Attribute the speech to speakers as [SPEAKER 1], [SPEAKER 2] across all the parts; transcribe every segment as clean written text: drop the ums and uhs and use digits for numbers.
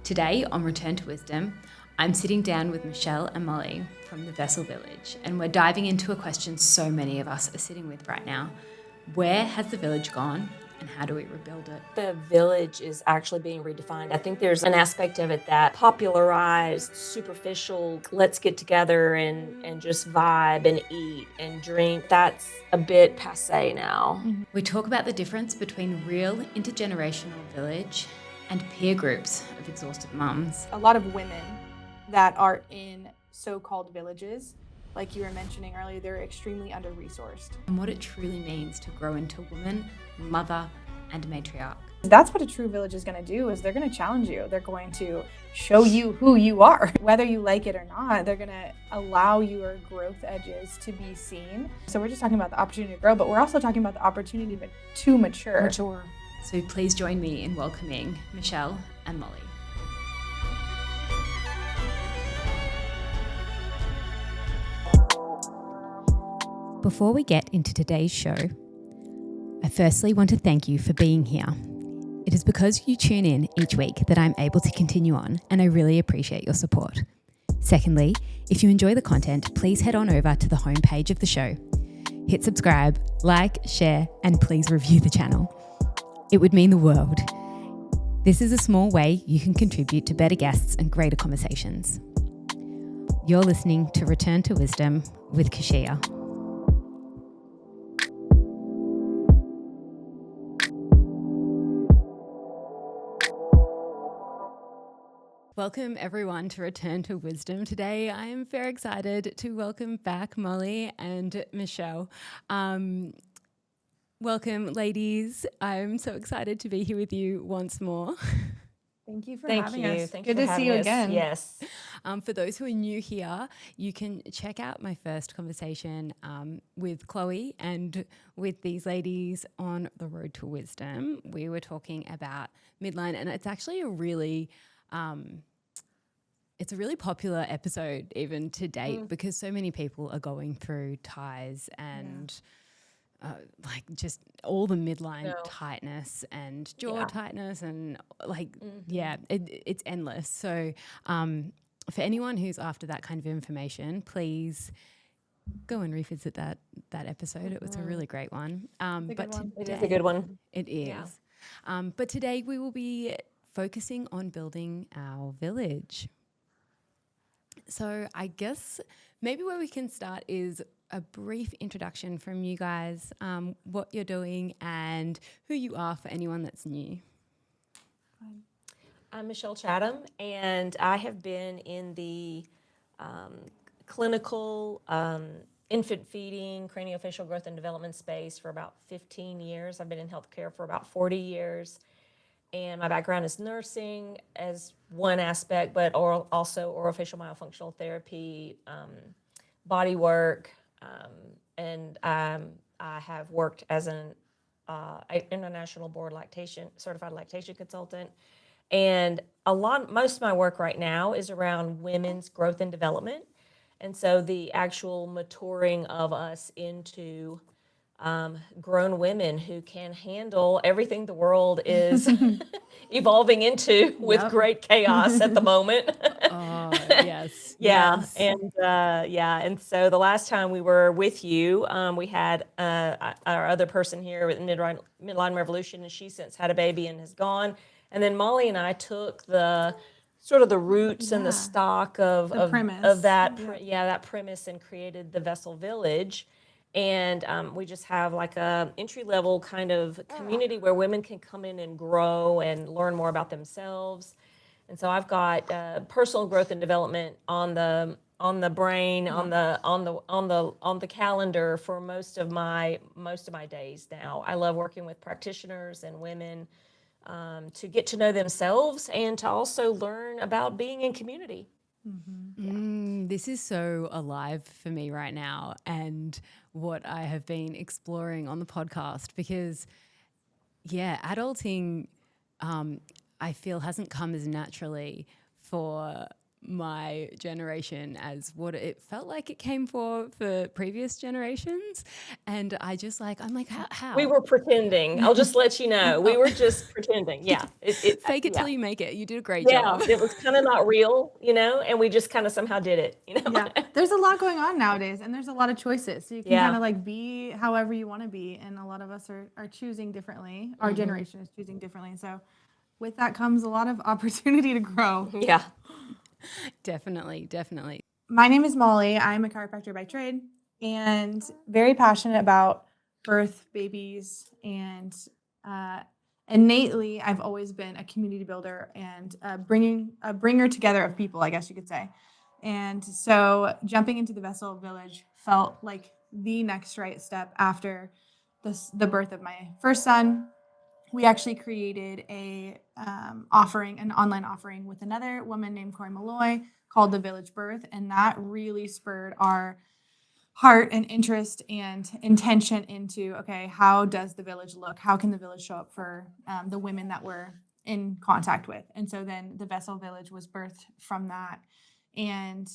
[SPEAKER 1] Today on Return to Wisdom, I'm sitting down with Michelle and Molly from the Vessel Village, and we're diving into a question so many of us are sitting with right now. Where has the village gone, and how do we rebuild it?
[SPEAKER 2] The village is actually being redefined. I think there's an aspect of it that popularized, superficial, let's get together and just vibe and eat and drink. That's a bit passé now.
[SPEAKER 1] We talk about the difference between real intergenerational village and peer groups of exhausted mums.
[SPEAKER 3] A lot of women that are in so-called villages, like you were mentioning earlier, they're extremely under-resourced.
[SPEAKER 1] And what it truly means to grow into woman, mother, and matriarch.
[SPEAKER 3] That's what a true village is going to do, is they're going to challenge you. They're going to show you who you are. Whether you like it or not, they're going to allow your growth edges to be seen. So we're just talking about the opportunity to grow, but we're also talking about the opportunity to mature.
[SPEAKER 1] So please join me in welcoming Michelle and Molly. Before we get into today's show, I firstly want to thank you for being here. It is because you tune in each week that I'm able to continue on, and I really appreciate your support. Secondly, if you enjoy the content, please head on over to the homepage of the show. Hit subscribe, like, share, and please review the channel. It would mean the world. This is a small way you can contribute to better guests and greater conversations. You're listening to Return to Wisdom with Keshia. Welcome everyone to Return to Wisdom. Today I am very excited to welcome back Molly and Michelle. Welcome ladies. I'm so excited to be here with you once more.
[SPEAKER 3] Thank you for having us.
[SPEAKER 2] Thank
[SPEAKER 3] Good
[SPEAKER 2] you
[SPEAKER 3] to
[SPEAKER 2] for
[SPEAKER 3] see you
[SPEAKER 2] having us.
[SPEAKER 3] again.
[SPEAKER 2] Yes.
[SPEAKER 1] For those who are new here, you can check out my first conversation with Chloe and with these ladies on the road to wisdom. We were talking about midline, and it's actually a really popular episode even to date because so many people are going through ties and like just all the midline tightness and jaw tightness and it's endless. So for anyone who's after that kind of information, please go and revisit that episode. It was a really great one.
[SPEAKER 2] It is a good one.
[SPEAKER 1] It is. Yeah. But today we will be focusing on building our village. So I guess maybe where we can start is a brief introduction from you guys, what you're doing and who you are for anyone that's new.
[SPEAKER 2] I'm Michelle Chatham, and I have been in the clinical infant feeding, craniofacial growth and development space for about 15 years. I've been in healthcare for about 40 years. And my background is nursing as one aspect, but also orofacial myofunctional therapy, body work, and I have worked as an international board certified lactation consultant. And most of my work right now is around women's growth and development. And so the actual maturing of us into grown women who can handle everything the world is evolving into with great chaos at the moment.
[SPEAKER 1] Oh, yes.
[SPEAKER 2] Yeah.
[SPEAKER 1] Yes.
[SPEAKER 2] And so the last time we were with you, we had our other person here with Midline Revolution, and she since had a baby and has gone. And then Molly and I took the roots and the stock of that premise and created the Vessel Village. And we just have like a entry-level kind of community where women can come in and grow and learn more about themselves. And so I've got personal growth and development on the brain, on the calendar for most of my days now. I love working with practitioners and women to get to know themselves and to also learn about being in community.
[SPEAKER 1] This is so alive for me right now, and what I have been exploring on the podcast, because adulting I feel hasn't come as naturally for my generation as what it felt like it came for previous generations. And I'm like, how?
[SPEAKER 2] We were pretending. I'll just let you know. We were just pretending. Yeah.
[SPEAKER 1] Fake it till
[SPEAKER 2] yeah.
[SPEAKER 1] you make it. You did a great
[SPEAKER 2] Yeah.
[SPEAKER 1] job.
[SPEAKER 2] It was kind of not real, and we just kind of somehow did it,
[SPEAKER 3] Yeah, there's a lot going on nowadays, and there's a lot of choices. So you can
[SPEAKER 2] Yeah.
[SPEAKER 3] kind of like be however you want to be, and a lot of us are choosing differently. Our generation is choosing differently. So with that comes a lot of opportunity to grow.
[SPEAKER 2] Yeah.
[SPEAKER 1] Definitely.
[SPEAKER 3] My name is Molly. I'm a chiropractor by trade and very passionate about birth, babies, and innately, I've always been a community builder and a bringer together of people, I guess you could say. And so jumping into the Vessel Village felt like the next right step after the birth of my first son. We actually created an online offering with another woman named Corey Malloy called The Village Birth, and that really spurred our heart and interest and intention into, okay, how does the village look? How can the village show up for the women that we're in contact with? And so then the Vessel Village was birthed from that. And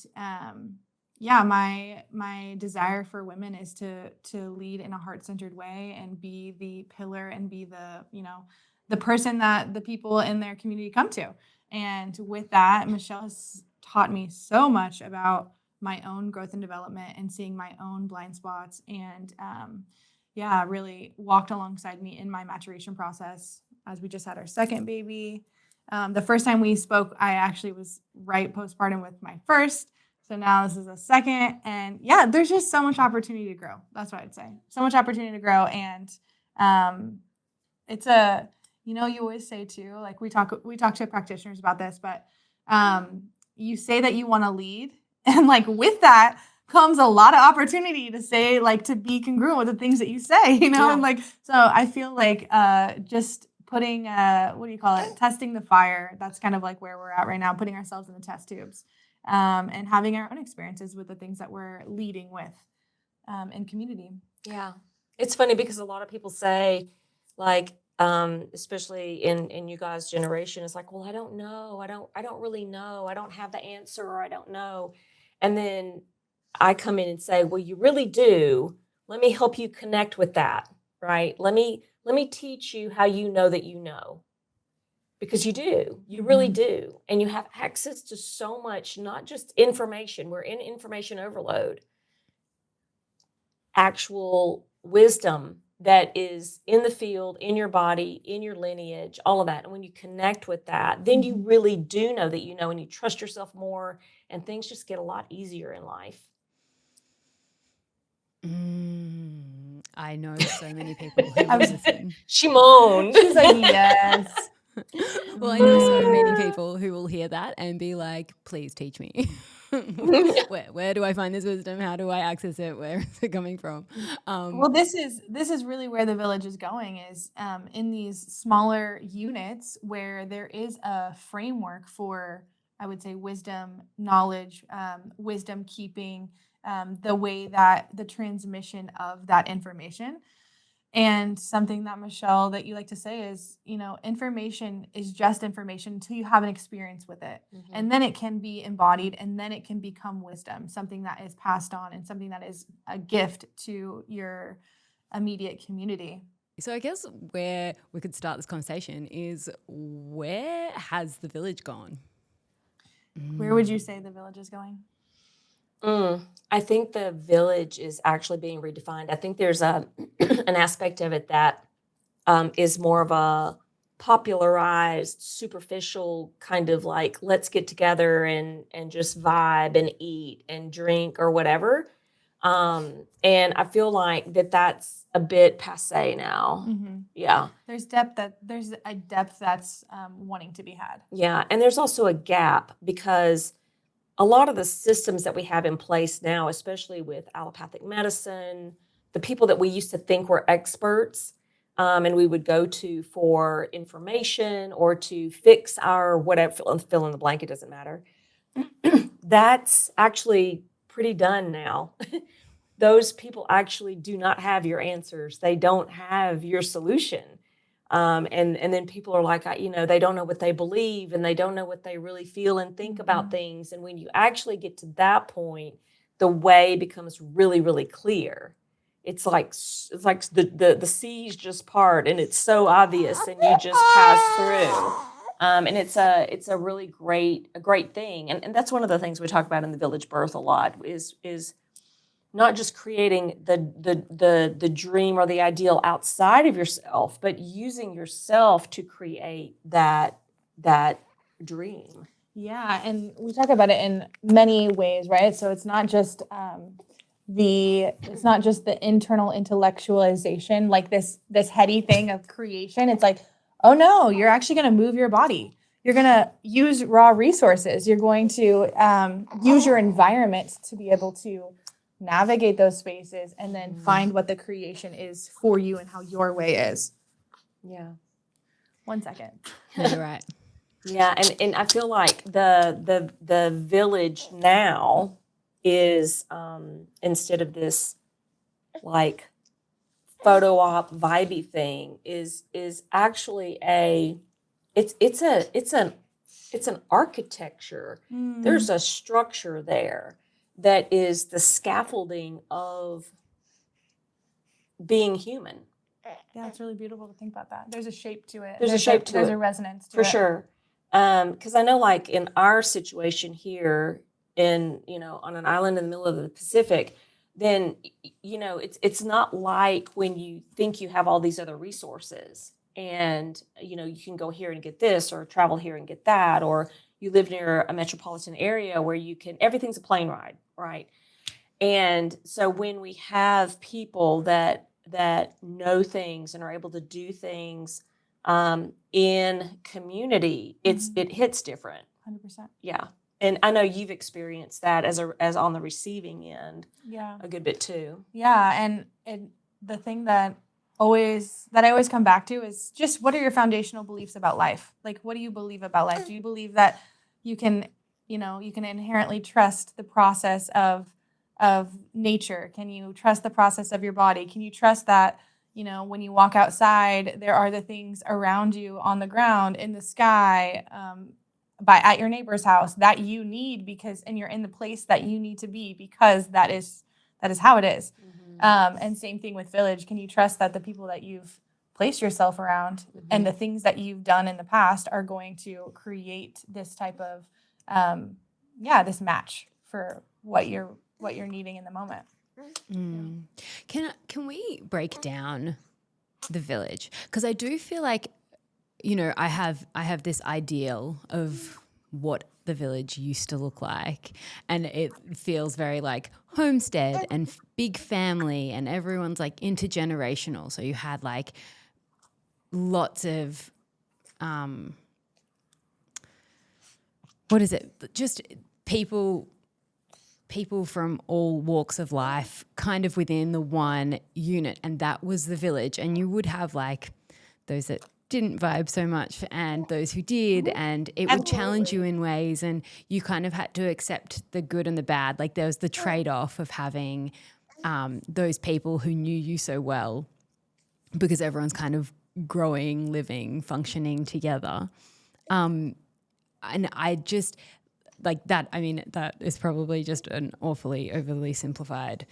[SPEAKER 3] my desire for women is to lead in a heart-centered way and be the pillar and be the person that the people in their community come to. And with that, Michelle has taught me so much about my own growth and development and seeing my own blind spots and really walked alongside me in my maturation process as we just had our second baby. The first time we spoke, I actually was right postpartum with my first. So now this is a second. And yeah, there's just so much opportunity to grow. That's what I'd say. So much opportunity to grow. And it's you always say too, like we talk to practitioners about this, but you say that you want to lead. And like with that comes a lot of opportunity to say, like, to be congruent with the things that you say,
[SPEAKER 2] Yeah.
[SPEAKER 3] and like, so I feel like just putting, testing the fire. That's kind of like where we're at right now, putting ourselves in the test tubes and having our own experiences with the things that we're leading with in community.
[SPEAKER 2] Yeah. It's funny because a lot of people say, like, especially in you guys' generation, it's like, well, I don't know. I don't really know. I don't have the answer, or I don't know. And then I come in and say, well, you really do. Let me help you connect with that, right? Let me teach you how you know that you know. Because you do. You really do. And you have access to so much, not just information. We're in information overload. Actual wisdom that is in the field, in your body, in your lineage, all of that. And when you connect with that, then you really do know that you know, and you trust yourself more, and things just get a lot easier in life.
[SPEAKER 1] I know so many people who will listen.
[SPEAKER 2] She moaned.
[SPEAKER 3] She's like, yes.
[SPEAKER 1] Well, I know so many people who will hear that and be like, please teach me. Where do I find this wisdom? How do I access it? Where is it coming from?
[SPEAKER 3] Well, this is really where the village is going, is in these smaller units where there is a framework for, I would say, wisdom, knowledge, wisdom keeping, the way that the transmission of that information. And something that, Michelle, that you like to say is, information is just information until you have an experience with it. Mm-hmm. And then it can be embodied, and then it can become wisdom, something that is passed on and something that is a gift to your immediate community.
[SPEAKER 1] So I guess where we could start this conversation is, where has the village gone?
[SPEAKER 3] Where would you say the village is going?
[SPEAKER 2] I think the village is actually being redefined. I think there's an aspect of it that is more of a popularized, superficial kind of like, let's get together and just vibe and eat and drink or whatever. And I feel like that's a bit passé now. Mm-hmm. Yeah.
[SPEAKER 3] There's a depth that's wanting to be had.
[SPEAKER 2] Yeah. And there's also a gap because a lot of the systems that we have in place now, especially with allopathic medicine, the people that we used to think were experts, and we would go to for information or to fix our whatever, fill in the blank, it doesn't matter. That's actually pretty done now. Those people actually do not have your answers. They don't have your solution. And then people are like, they don't know what they believe and they don't know what they really feel and think about things. And when you actually get to that point, the way becomes really, really clear. It's like the seas just part and it's so obvious and you just pass through. And it's a really great thing. And that's one of the things we talk about in the village birth a lot is not just creating the dream or the ideal outside of yourself, but using yourself to create that dream.
[SPEAKER 3] Yeah, and we talk about it in many ways, right? So it's not just the internal intellectualization, like this heady thing of creation. It's like, oh no, you're actually going to move your body. You're going to use raw resources. You're going to use your environment to be able to navigate those spaces and then find what the creation is for you and how your way is.
[SPEAKER 2] Yeah.
[SPEAKER 3] 1 second.
[SPEAKER 1] No, you're right.
[SPEAKER 2] Yeah, and I feel like the village now is instead of this like photo op vibey thing is actually it's an architecture. There's a structure there that is the scaffolding of being human.
[SPEAKER 3] Yeah, it's really beautiful to think about that. There's a shape to it.
[SPEAKER 2] There's
[SPEAKER 3] a resonance to it.
[SPEAKER 2] For sure. Because I know like in our situation here on an island in the middle of the Pacific, then, it's not like when you think you have all these other resources and, you can go here and get this or travel here and get that, or you live near a metropolitan area where everything's a plane ride, right? And so when we have people that know things and are able to do things in community, it hits different.
[SPEAKER 3] 100%.
[SPEAKER 2] Yeah. And I know you've experienced that as on the receiving end.
[SPEAKER 3] Yeah.
[SPEAKER 2] A good bit too.
[SPEAKER 3] Yeah, and the thing that I always come back to is just what are your foundational beliefs about life? Like, what do you believe about life? Do you believe that you can inherently trust the process of nature? Can you trust the process of your body? Can you trust that, when you walk outside, there are the things around you on the ground, in the sky, at your neighbor's house that you need and you're in the place that you need to be because that is how it is. And same thing with village. Can you trust that the people that you've placed yourself around and the things that you've done in the past are going to create this type of, this match for what you're needing in the moment?
[SPEAKER 1] Can we break down the village? Because I do feel like, I have this ideal of what the village used to look like, and it feels very like homestead and big family, and everyone's like intergenerational. So you had like lots of just people from all walks of life kind of within the one unit, and that was the village. And you would have like those that didn't vibe so much and those who did, and it would challenge you in ways, and you kind of had to accept the good and the bad. Like there was the trade-off of having those people who knew you so well because everyone's kind of growing, living, functioning together. And I just like that. I mean, that is probably just an awfully overly simplified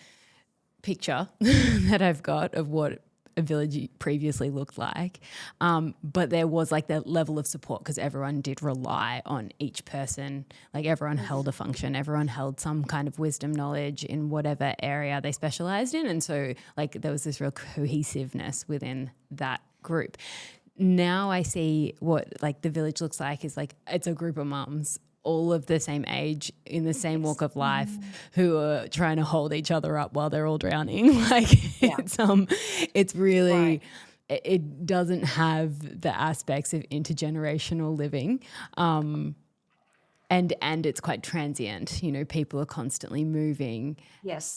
[SPEAKER 1] picture that I've got of what a village previously looked like. But there was like that level of support because everyone did rely on each person. Like everyone held a function, everyone held some kind of wisdom, knowledge in whatever area they specialized in. And so like there was this real cohesiveness within that group. Now I see what like the village looks like is like it's a group of mums all of the same age in the same walk of life who are trying to hold each other up while they're all drowning. Like it's really it doesn't have the aspects of intergenerational living. And it's quite transient, people are constantly moving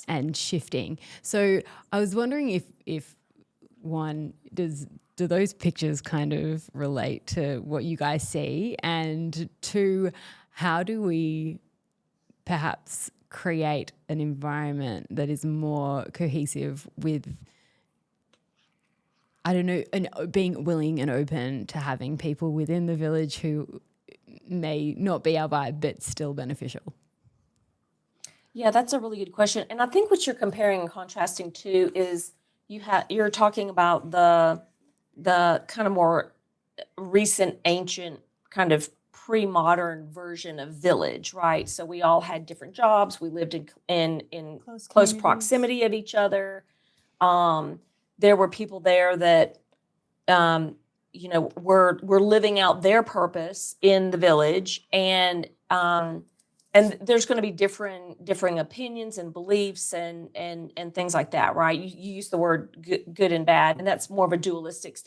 [SPEAKER 1] and shifting. So I was wondering if one, do those pictures kind of relate to what you guys see? And two, how do we perhaps create an environment that is more cohesive with I don't know, and being willing and open to having people within the village who may not be our vibe, but still beneficial?
[SPEAKER 2] Yeah, that's a really good question. And I think what you're comparing and contrasting to is you're talking about the kind of more recent ancient kind of pre-modern version of village, right? So we all had different jobs. We lived in
[SPEAKER 3] Close
[SPEAKER 2] close
[SPEAKER 3] communities.
[SPEAKER 2] proximity of each other. There were people there that were living out their purpose in the village, and there's going to be differing opinions and beliefs and things like that, right? You use the word good and bad, and that's more of a dualistic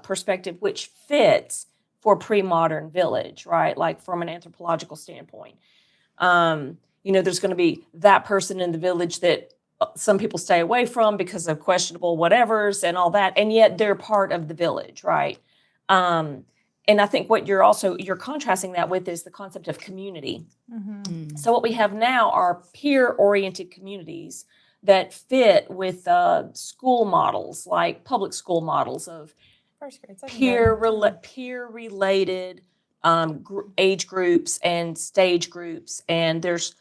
[SPEAKER 2] perspective, which fits for pre-modern village, right? Like from an anthropological standpoint. There's going to be that person in the village that some people stay away from because of questionable whatevers and all that, and yet they're part of the village, right? And I think what you're contrasting that with is the concept of community.
[SPEAKER 3] Mm-hmm.
[SPEAKER 2] So what we have now are peer-oriented communities that fit with school models, like public school models of
[SPEAKER 3] First grade, second grade.
[SPEAKER 2] peer-related age groups and stage groups, and there's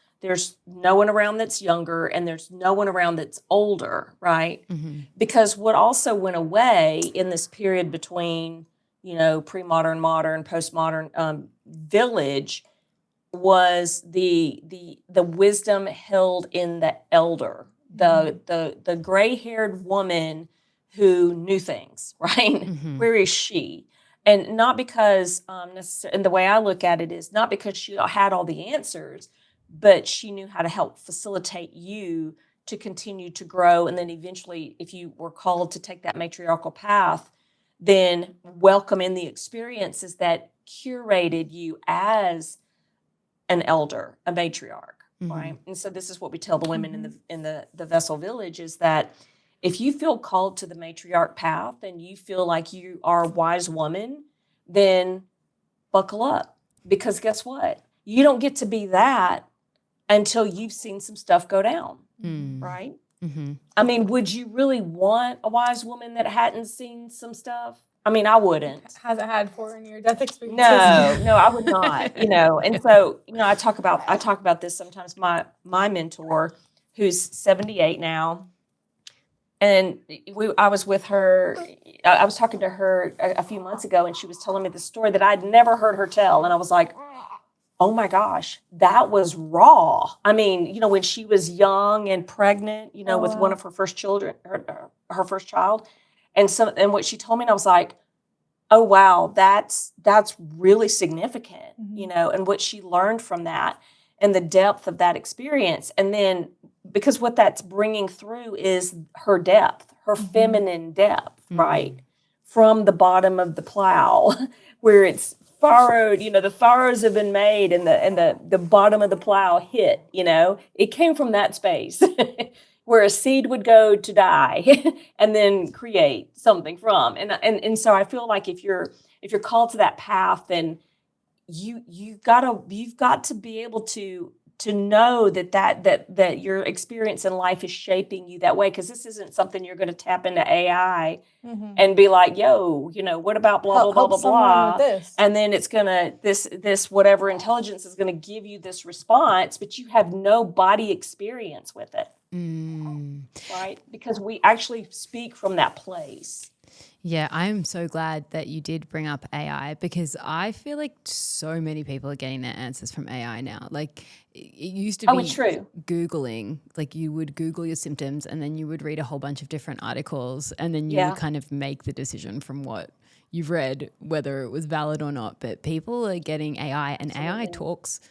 [SPEAKER 2] no one around that's younger, and there's no one around that's older, right?
[SPEAKER 1] Mm-hmm.
[SPEAKER 2] Because what also went away in this period between, pre-modern, modern, postmodern village was the wisdom held in the elder, the gray-haired woman who knew things, right?
[SPEAKER 1] Mm-hmm.
[SPEAKER 2] Where is she? And not because and the way I look at it is not because she had all the answers, but she knew how to help facilitate you to continue to grow. And then eventually, if you were called to take that matriarchal path, then welcome in the experiences that curated you as an elder, a matriarch,
[SPEAKER 1] Mm-hmm.
[SPEAKER 2] right? And so this is what we tell the women in the vessel village is that if you feel called to the matriarch path and you feel like you are a wise woman, then buckle up, because guess what? You don't get to be that until you've seen some stuff go down, right?
[SPEAKER 1] Mm-hmm.
[SPEAKER 2] I mean, would you really want a wise woman that hadn't seen some stuff? I mean, I wouldn't.
[SPEAKER 3] Hasn't had 4 near-death experiences.
[SPEAKER 2] No, I would not. And so I talk about this sometimes. My mentor, who's 78 now, and I was with her. I was talking to her a few months ago, and she was telling me the story that I'd never heard her tell, and I was like, oh my gosh, that was raw. I mean, when she was young and pregnant, with one of her first children, her first child, and what she told me, and I was like, oh wow, that's really significant, and what she learned from that and the depth of that experience. And then because what that's bringing through is her depth, her feminine depth, right? From the bottom of the plow where it's furrowed, the furrows have been made and the bottom of the plow hit, it came from that space where a seed would go to die and then create something from. And so I feel like if you're called to that path, then you've got to be able to know that your experience in life is shaping you that way, because this isn't something you're going to tap into AI and be like, yo, what about blah blah blah blah blah,
[SPEAKER 3] with this.
[SPEAKER 2] and then it's gonna this whatever intelligence is going to give you this response, but you have no body experience with it, right? Because we actually speak from that place.
[SPEAKER 1] Yeah, I'm so glad that you did bring up AI, because I feel like so many people are getting their answers from AI now. Like it used to be
[SPEAKER 2] true.
[SPEAKER 1] Googling, like you would Google your symptoms and then you would read a whole bunch of different articles and then you would kind of make the decision from what you've read, whether it was valid or not. But people are getting AI, and AI talks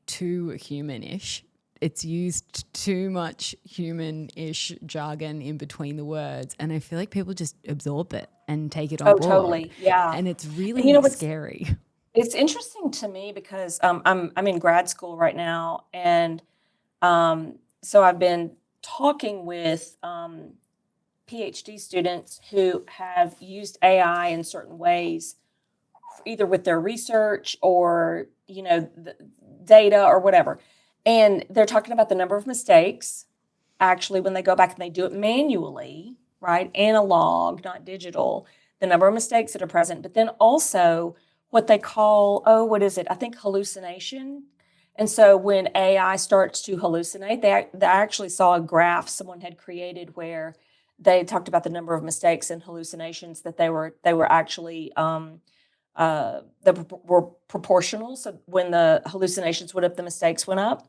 [SPEAKER 1] too human-ish. It's used too much human-ish jargon in between the words, and I feel like people just absorb it and take it on board.
[SPEAKER 2] Totally, yeah.
[SPEAKER 1] And it's really scary.
[SPEAKER 2] It's interesting to me because I'm in grad school right now, and so I've been talking with PhD students who have used AI in certain ways, either with their research or the data or whatever. And they're talking about the number of mistakes, actually, when they go back and they do it manually, right? Analog, not digital, the number of mistakes that are present, but then also what they call, I think hallucination. And so when AI starts to hallucinate, they actually saw a graph someone had created where they talked about the number of mistakes and hallucinations that they were actually that were proportional. So when the hallucinations went up, the mistakes went up.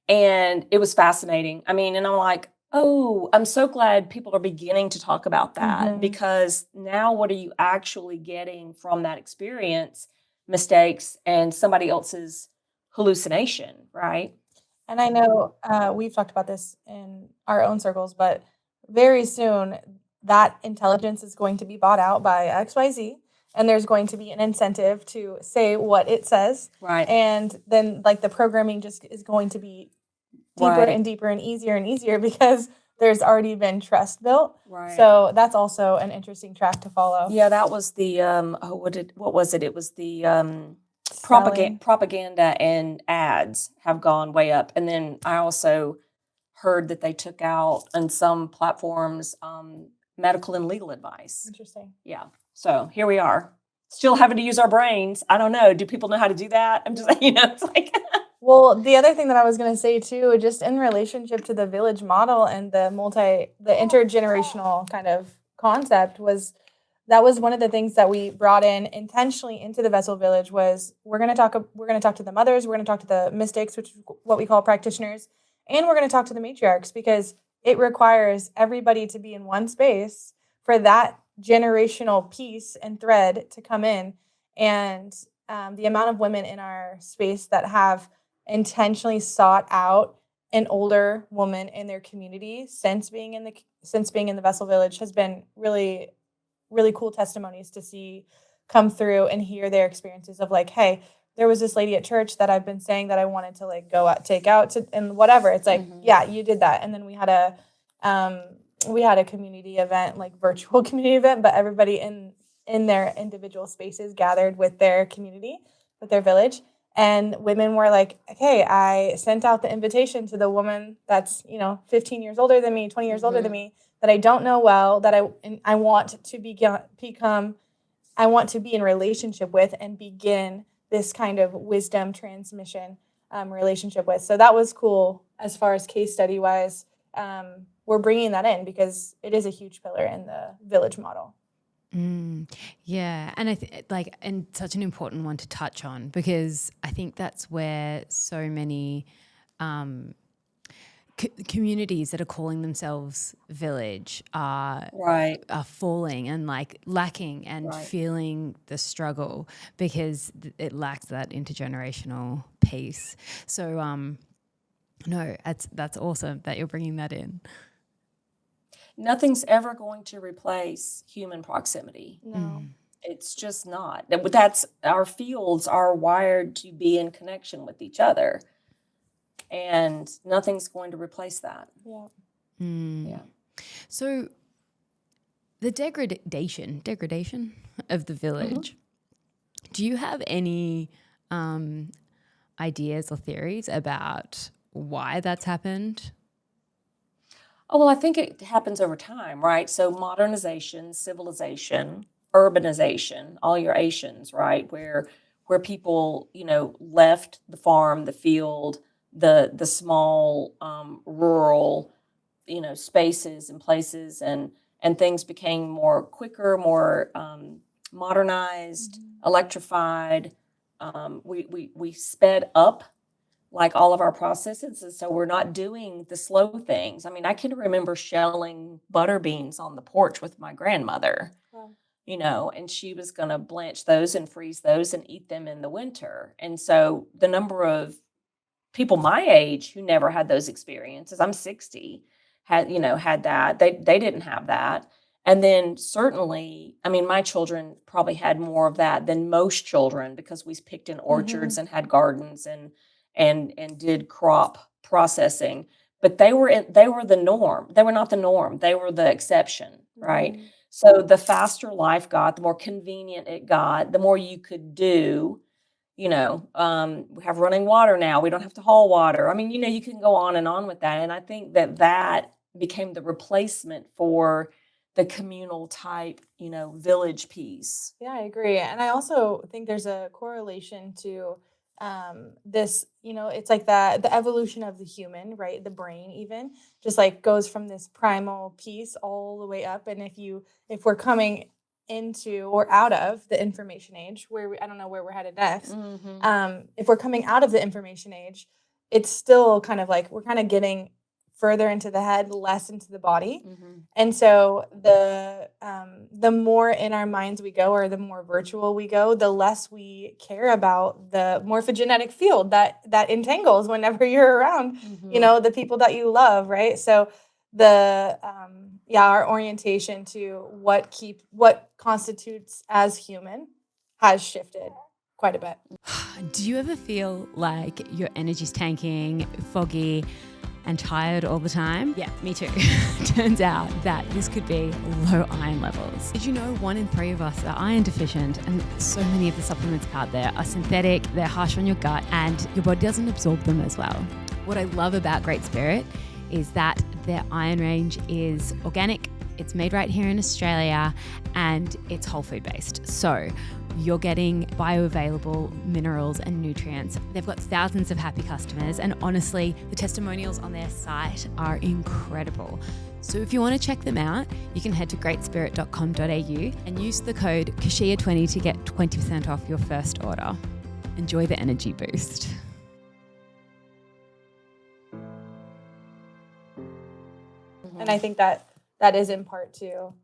[SPEAKER 2] And it was fascinating. I mean, and I'm like, oh, I'm so glad people are beginning to talk about that, because now what are you actually getting from that experience? Mistakes and somebody else's hallucination, right?
[SPEAKER 3] And I know we've talked about this in our own circles, but very soon that intelligence is going to be bought out by XYZ, and there's going to be an incentive to say what it says.
[SPEAKER 2] Right.
[SPEAKER 3] And then like the programming just is going to be deeper
[SPEAKER 2] Right.
[SPEAKER 3] and deeper and easier because there's already been trust built.
[SPEAKER 2] Right.
[SPEAKER 3] So that's also an interesting track to follow.
[SPEAKER 2] Yeah, that was the what was it? It was the
[SPEAKER 3] Selling.
[SPEAKER 2] propaganda and ads have gone way up. And then I also heard that they took out on some platforms medical and legal advice.
[SPEAKER 3] Interesting.
[SPEAKER 2] Yeah. So here we are, still having to use our brains. I don't know. Do people know how to do that? I'm just, it's like.
[SPEAKER 3] Well, the other thing that I was going to say too, just in relationship to the village model and the intergenerational kind of concept, was that was one of the things that we brought in intentionally into the Vessel Village. Was we're going to talk to the mothers, we're going to talk to the mystics, which is what we call practitioners, and we're going to talk to the matriarchs, because it requires everybody to be in one space for that generational piece and thread to come in. And the amount of women in our space that have intentionally sought out an older woman in their community since being in the Vessel Village has been really, really cool testimonies to see come through and hear their experiences of like, hey, there was this lady at church that I've been saying that I wanted to like go out, take out to, and whatever. It's like, yeah, you did that. And then we had a community event, like virtual community event, but everybody in their individual spaces gathered with their community, with their village. And women were like, okay, I sent out the invitation to the woman that's, 15 years older than me, 20 years older than me, that I don't know well, that I want to I want to be in relationship with and begin this kind of wisdom transmission relationship with. So that was cool as far as case study wise. We're bringing that in because it is a huge pillar in the village model.
[SPEAKER 1] Yeah, and and such an important one to touch on, because I think that's where so many communities that are calling themselves village are falling and like lacking and feeling the struggle because it lacks that intergenerational piece. So no, that's awesome that you're bringing that in.
[SPEAKER 2] Nothing's ever going to replace human proximity.
[SPEAKER 3] No.
[SPEAKER 2] It's just not. That's our fields are wired to be in connection with each other. And nothing's going to replace that.
[SPEAKER 3] Yeah.
[SPEAKER 2] Yeah.
[SPEAKER 1] So the degradation of the village, do you have any ideas or theories about why that's happened?
[SPEAKER 2] Oh, well, I think it happens over time, right? So modernization, civilization, urbanization, all your Asians, right? Where people, left the farm, the field, the small rural, spaces and places, and things became more quicker, more modernized, electrified. We sped up like all of our processes. And so we're not doing the slow things. I mean, I can remember shelling butter beans on the porch with my grandmother, and she was going to blanch those and freeze those and eat them in the winter. And so the number of people my age who never had those experiences, I'm 60, had that. They didn't have that. And then certainly, I mean, my children probably had more of that than most children because we picked in orchards and had gardens and did crop processing, but they were the norm. They were not the norm. They were the exception, right? So the faster life got, the more convenient it got, the more you could do. We have running water now. We don't have to haul water. I mean, you can go on and on with that. And I think that became the replacement for the communal type, village piece.
[SPEAKER 3] Yeah, I agree. And I also think there's a correlation to this, it's like the evolution of the human, right? The brain even just like goes from this primal piece all the way up. And if we're coming into or out of the information age, I don't know where we're headed next. If we're coming out of the information age, it's still kind of like we're kind of getting further into the head, less into the body. And so the more in our minds we go, or the more virtual we go, the less we care about the morphogenetic field that entangles whenever you're around, the people that you love, right? So our orientation to what constitutes as human has shifted quite a bit.
[SPEAKER 1] Do you ever feel like your energy's tanking, foggy, and tired all the time? Yeah, me too. Turns out that this could be low iron levels. Did you know 1 in 3 of us are iron deficient, and so many of the supplements out there are synthetic, they're harsh on your gut, and your body doesn't absorb them as well. What I love about Great Spirit is that their iron range is organic, it's made right here in Australia, and it's whole food based. So you're getting bioavailable minerals and nutrients. They've got thousands of happy customers, and honestly, the testimonials on their site are incredible. So if you want to check them out, you can head to greatspirit.com.au and use the code Keshia20 to get 20% off your first order. Enjoy the energy boost.
[SPEAKER 3] And I think that is in part to,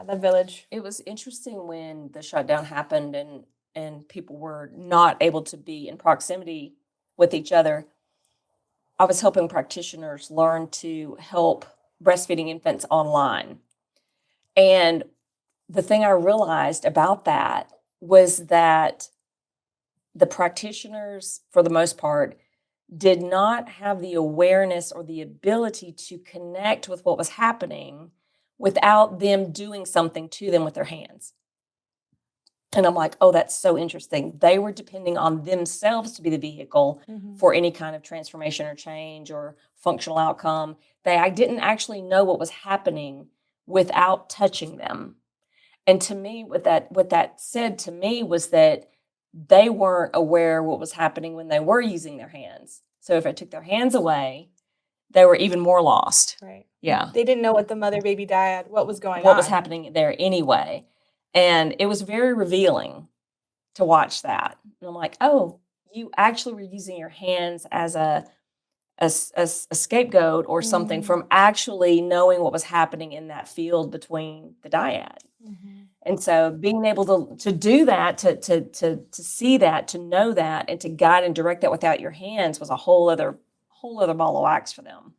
[SPEAKER 3] the village.
[SPEAKER 2] It was interesting when the shutdown happened and people were not able to be in proximity with each other. I was helping practitioners learn to help breastfeeding infants online. And the thing I realized about that was that the practitioners, for the most part, did not have the awareness or the ability to connect with what was happening without them doing something to them with their hands. And I'm like, oh, that's so interesting. They were depending on themselves to be the vehicle for any kind of transformation or change or functional outcome. I didn't actually know what was happening without touching them. And to me, what that said to me was that they weren't aware what was happening when they were using their hands. So if I took their hands away, they were even more lost.
[SPEAKER 3] Right.
[SPEAKER 2] Yeah.
[SPEAKER 3] They didn't know what the mother-baby dyad, what was going on.
[SPEAKER 2] What was happening there anyway. And it was very revealing to watch that. And I'm like, oh, you actually were using your hands as a scapegoat or something from actually knowing what was happening in that field between the dyad. And so being able to do that, to see that, to know that, and to guide and direct that without your hands was a whole other ball of wax for them.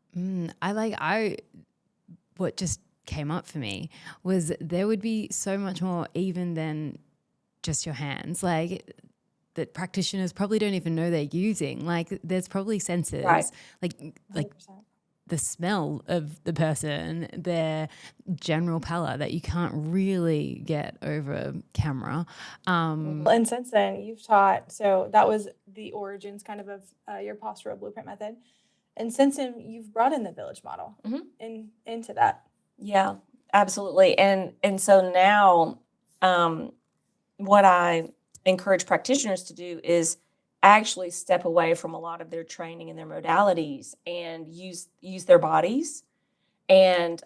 [SPEAKER 1] What just came up for me was there would be so much more even than just your hands, like that practitioners probably don't even know they're using. Like there's probably sensors,
[SPEAKER 2] right.
[SPEAKER 1] like
[SPEAKER 3] 100%.
[SPEAKER 1] The smell of the person, their general pallor that you can't really get over camera.
[SPEAKER 3] And since then, you've taught, so that was the origins kind of your postural blueprint method. And since then, you've brought in the village model into that.
[SPEAKER 2] Yeah, absolutely. And so now what I encourage practitioners to do is actually step away from a lot of their training and their modalities and use their bodies. And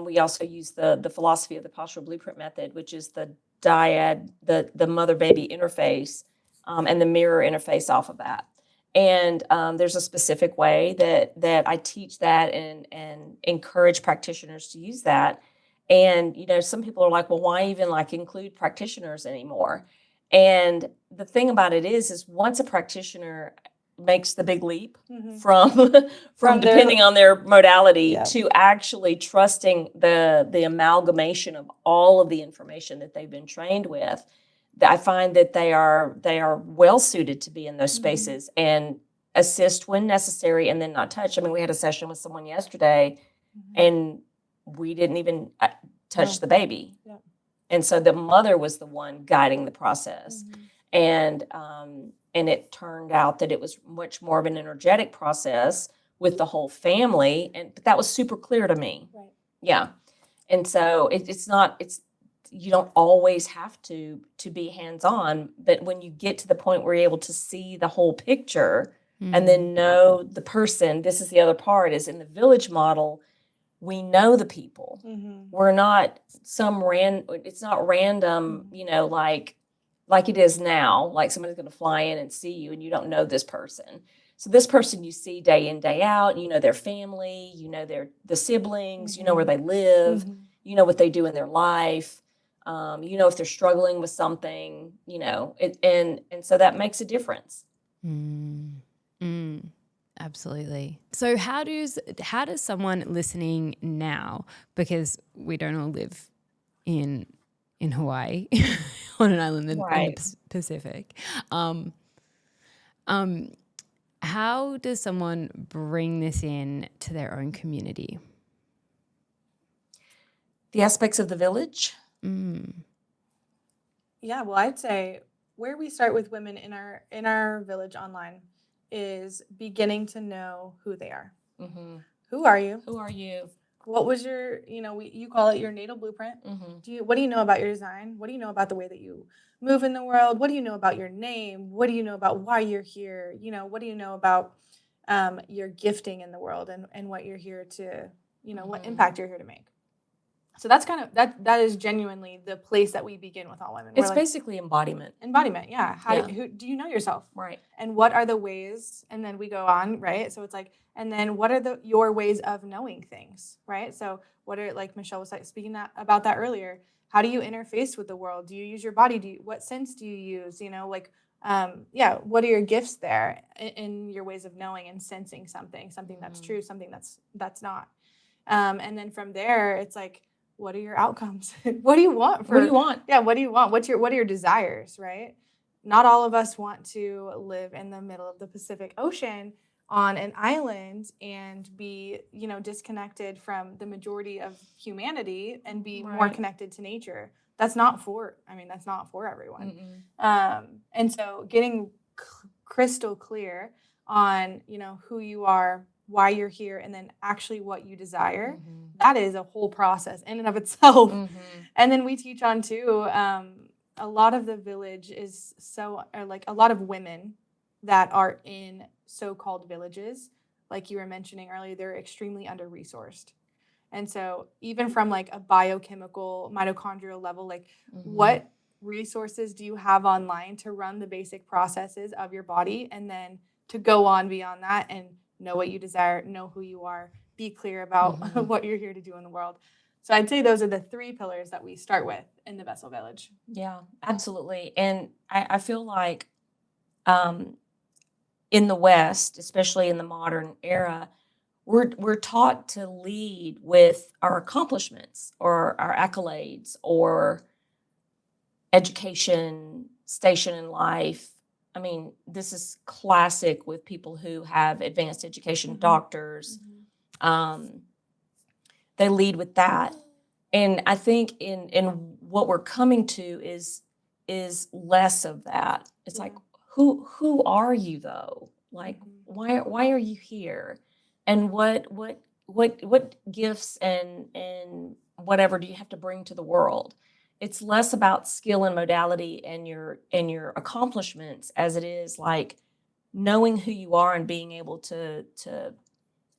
[SPEAKER 2] we also use the philosophy of the postural blueprint method, which is the dyad, the mother-baby interface, and the mirror interface off of that. And there's a specific way that I teach that and encourage practitioners to use that. And, some people are like, well, why even include practitioners anymore? And the thing about it is once a practitioner makes the big leap from depending on their modality to actually trusting the amalgamation of all of the information that they've been trained with, I find that they are well suited to be in those spaces and assist when necessary and then not touch. I mean, we had a session with someone yesterday and we didn't even touch the baby. Yeah. And so the mother was the one guiding the process. And it turned out that it was much more of an energetic process with the whole family. But that was super clear to me. Right. Yeah. And so you don't always have to be hands-on, but when you get to the point where you're able to see the whole picture and then know the person, this is the other part, is in the village model, we know the people. We're not it's not random, like it is now, like somebody's going to fly in and see you and you don't know this person. So this person you see day in, day out, you know their family, you know the siblings, you know where they live, you know what they do in their life. You know if they're struggling with something, and so that makes a difference.
[SPEAKER 1] Absolutely. So how does someone listening now, because we don't all live in Hawaii on an island in the Pacific, how does someone bring this in to their own community?
[SPEAKER 2] The aspects of the village.
[SPEAKER 3] Yeah, well, I'd say where we start with women in our village online is beginning to know who they are. Who are you?
[SPEAKER 2] Who are you?
[SPEAKER 3] What was your, you call it your natal blueprint. What do you know about your design? What do you know about the way that you move in the world? What do you know about your name? What do you know about why you're here? What do you know about your gifting in the world and what you're here to, what impact you're here to make? So that's kind of that is genuinely the place that we begin with all women.
[SPEAKER 2] It's basically embodiment.
[SPEAKER 3] Embodiment, yeah. Who do you know yourself?
[SPEAKER 2] Right.
[SPEAKER 3] And what are the ways? And then we go on, right? So it's like, and then what are your ways of knowing things, right? So what are, like Michelle was speaking about that earlier. How do you interface with the world? Do you use your body? What sense do you use? What are your gifts there in your ways of knowing and sensing something that's true, something that's not. And then from there, it's like, what are your outcomes? What do you want?
[SPEAKER 2] What do you want?
[SPEAKER 3] Yeah, what do you want? What are your desires, right? Not all of us want to live in the middle of the Pacific Ocean on an island and be, disconnected from the majority of humanity and be more connected to nature. That's not for everyone. And so getting crystal clear on, who you are, why you're here, and then actually what you desire, that is a whole process in and of itself. And then we teach on too, a lot of the village is a lot of women that are in so-called villages, like you were mentioning earlier, they're extremely under-resourced. And so even from like a biochemical mitochondrial level, like what resources do you have online to run the basic processes of your body, and then to go on beyond that and know what you desire, know who you are, be clear about what you're here to do in the world. So I'd say those are the 3 pillars that we start with in the Vessel Village.
[SPEAKER 2] Yeah, absolutely. And I feel like in the West, especially in the modern era, we're taught to lead with our accomplishments or our accolades or education, station in life. I mean, this is classic with people who have advanced education, doctors. They lead with that. And I think in what we're coming to is less of that. It's like, who are you though? Like, why are you here? And what gifts and whatever do you have to bring to the world? It's less about skill and modality and your accomplishments as it is like knowing who you are and being able to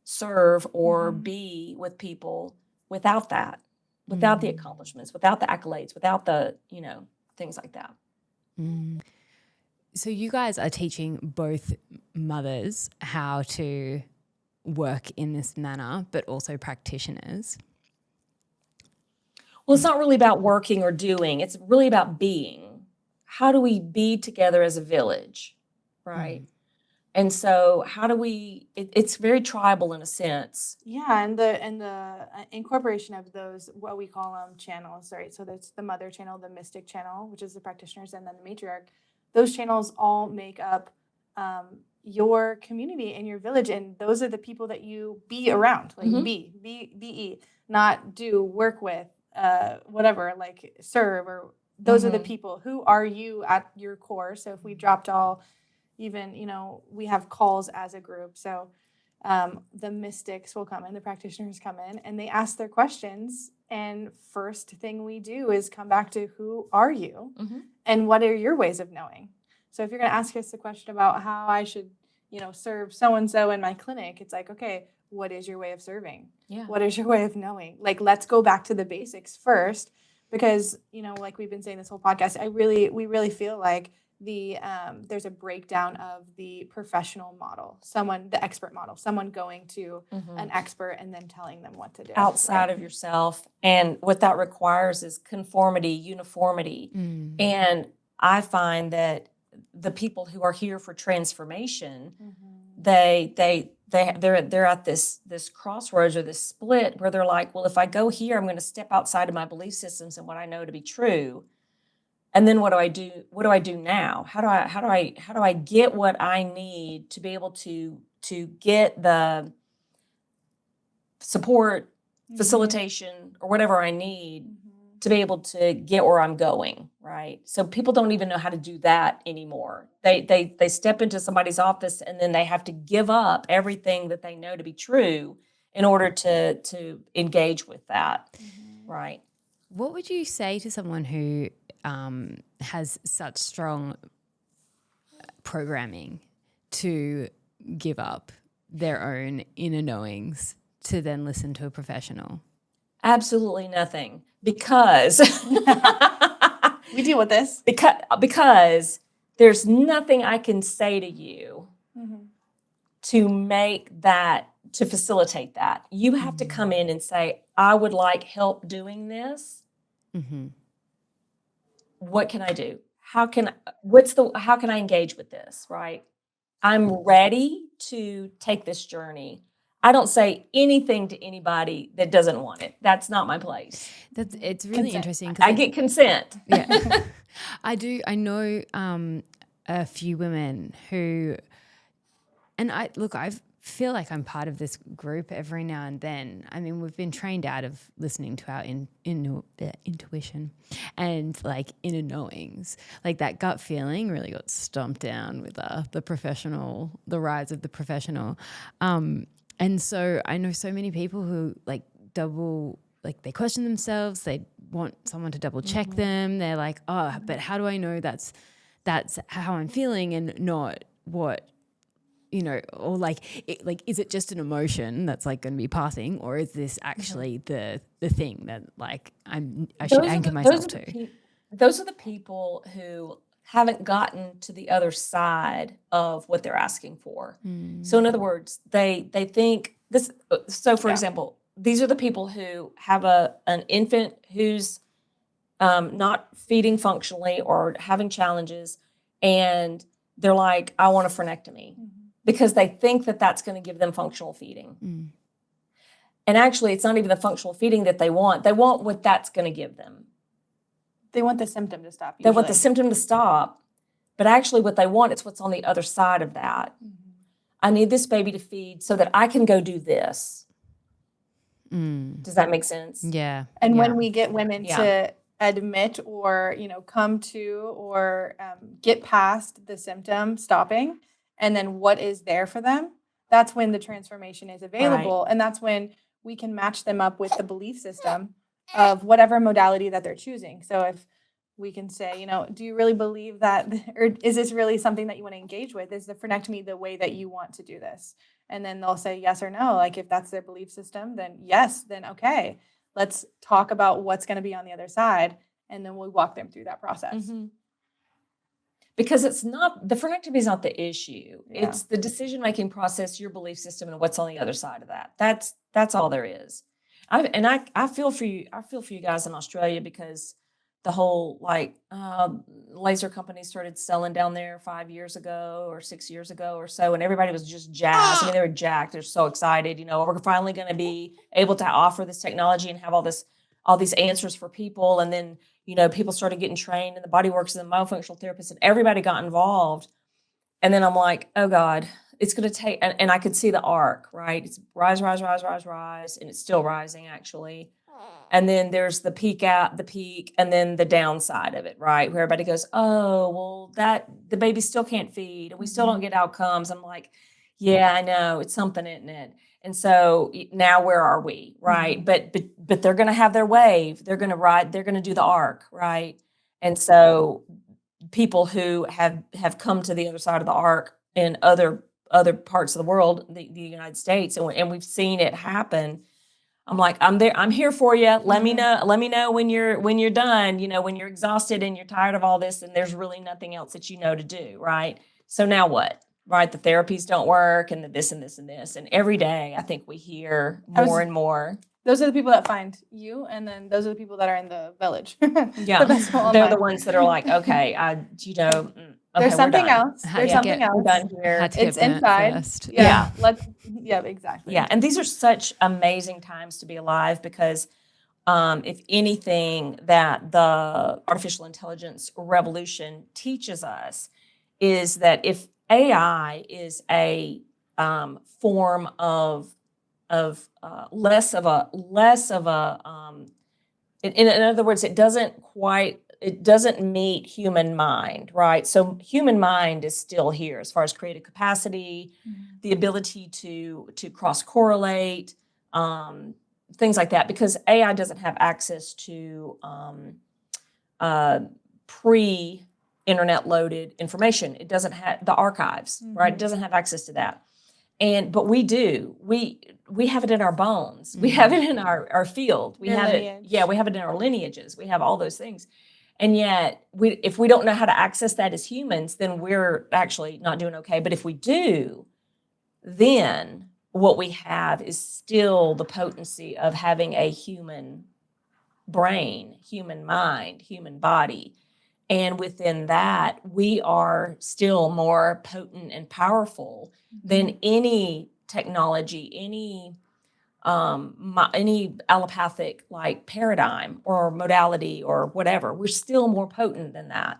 [SPEAKER 2] serve or be with people without that, without the accomplishments, without the accolades, without the, things like that.
[SPEAKER 1] So you guys are teaching both mothers how to work in this manner, but also practitioners.
[SPEAKER 2] Well, it's not really about working or doing. It's really about being. How do we be together as a village, right? And so how do we, it's very tribal in a sense.
[SPEAKER 3] Yeah, and the incorporation of those, what we call them channels, right? So that's the mother channel, the mystic channel, which is the practitioners, and then the matriarch. Those channels all make up your community and your village, and those are the people that you be around, like be, not do, work with, whatever, like serve, or those are the people. Who are you at your core? So if we dropped all, even, we have calls as a group. So the mystics will come in, the practitioners come in, and they ask their questions. And first thing we do is come back to who are you and what are your ways of knowing? So if you're going to ask us a question about how I should, serve so-and-so in my clinic, it's like, okay, what is your way of serving?
[SPEAKER 2] Yeah.
[SPEAKER 3] What is your way of knowing? Like, let's go back to the basics first, because, like we've been saying this whole podcast, we really feel like there's a breakdown of the professional model, the expert model, someone going to an expert and then telling them what to do.
[SPEAKER 2] Outside of yourself. And what that requires is conformity, uniformity. And I find that the people who are here for transformation, they're at this crossroads or this split where they're like, well, if I go here, I'm going to step outside of my belief systems and what I know to be true. And then what do I do? What do I do now? How do I get what I need to be able to get the support, facilitation, or whatever I need to be able to get where I'm going, right? So people don't even know how to do that anymore. They step into somebody's office and then they have to give up everything that they know to be true in order to engage with that, right?
[SPEAKER 1] What would you say to someone who has such strong programming to give up their own inner knowings to then listen to a professional?
[SPEAKER 2] Absolutely nothing, because
[SPEAKER 3] we deal with this.
[SPEAKER 2] Because there's nothing I can say to you to make that, to facilitate that. You have to come in and say, I would like help doing this. What can I do? How can I engage with this, right? I'm ready to take this journey. I don't say anything to anybody that doesn't want it. That's not my place.
[SPEAKER 1] It's really interesting.
[SPEAKER 2] I get consent.
[SPEAKER 1] Yeah, I do. I know a few women who, and I feel like I'm part of this group every now and then. I mean, we've been trained out of listening to our intuition and like inner knowings. Like that gut feeling really got stomped down with the rise of the professional. And so I know so many people who they question themselves. They want someone to double check them. They're like, oh, but how do I know that's how I'm feeling and not what, or is it just an emotion that's like going to be passing, or is this actually the thing that like I should anchor myself to?
[SPEAKER 2] Those are the people who haven't gotten to the other side of what they're asking for. So in other words, they think this. So for example, these are the people who have an infant who's not feeding functionally or having challenges, and they're like, I want a frenectomy. Because they think that that's going to give them functional feeding. And actually, it's not even the functional feeding that they want. They want what that's going to give them.
[SPEAKER 3] They want the symptom to stop.
[SPEAKER 2] They want the symptom to stop. But actually, what they want is what's on the other side of that. I need this baby to feed so that I can go do this. Does that make sense?
[SPEAKER 1] Yeah.
[SPEAKER 3] And when we get women to admit or, come to or get past the symptom stopping, and then what is there for them, that's when the transformation is available. Right. And that's when we can match them up with the belief system of whatever modality that they're choosing. So if we can say, do you really believe that, or is this really something that you want to engage with? Is the frenectomy the way that you want to do this? And then they'll say yes or no. Like if that's their belief system, then yes, then okay. Let's talk about what's going to be on the other side. And then we'll walk them through that process.
[SPEAKER 2] Because it's not, the frenectomy is not the issue. Yeah. It's the decision-making process, your belief system, and what's on the other side of that. That's all there is. I feel for you. I feel for you guys in Australia, because the whole laser company started selling down there 5 years ago or 6 years ago or so, and everybody was just jazzed. I mean, they were jacked. They're so excited. We're finally going to be able to offer this technology and have all these answers for people. And then people started getting trained in the body works and the myofunctional therapists, and everybody got involved. And then I'm like, oh God, it's going to take, and I could see the arc, right? It's rise, and it's still rising actually. And then there's the peak, and then the downside of it, right? Where everybody goes, oh, well, the baby still can't feed and we still don't get outcomes. I'm like, Yeah, I know. It's something, isn't it? And so now where are we, right? But they're going to have their wave. They're going to ride. They're going to do the arc, right? And so people who have come to the other side of the arc in other parts of the world, the United States, and we've seen it happen. I'm like, I'm there. I'm here for you. Let me know. Let me know when you're done. When you're exhausted and you're tired of all this, and there's really nothing else that you know to do, right? So now what? Right, the therapies don't work, and the this and this and this, and every day I think we hear more and more.
[SPEAKER 3] Those are the people that find you, and then those are the people that are in the village.
[SPEAKER 2] Yeah, they're the ones that are like, okay, okay,
[SPEAKER 3] there's something else. There's something else.
[SPEAKER 2] We're done here.
[SPEAKER 3] It's inside.
[SPEAKER 1] First.
[SPEAKER 3] Yeah. Yeah, exactly.
[SPEAKER 2] Yeah, and these are such amazing times to be alive because if anything that the artificial intelligence revolution teaches us is that if AI is a form of less of a in other words, it doesn't meet human mind, right? So human mind is still here as far as creative capacity, the ability to cross correlate, things like that, because AI doesn't have access to pre-internet loaded information. It doesn't have the archives, right? It doesn't have access to that. But we do. We have it in our bones. We have it in our field. We have it. Yeah, we have it in our lineages. We have all those things. And yet, if we don't know how to access that as humans, then we're actually not doing okay. But if we do, then what we have is still the potency of having a human brain, human mind, human body. And within that, we are still more potent and powerful than any technology, any allopathic like paradigm or modality or whatever. We're still more potent than that.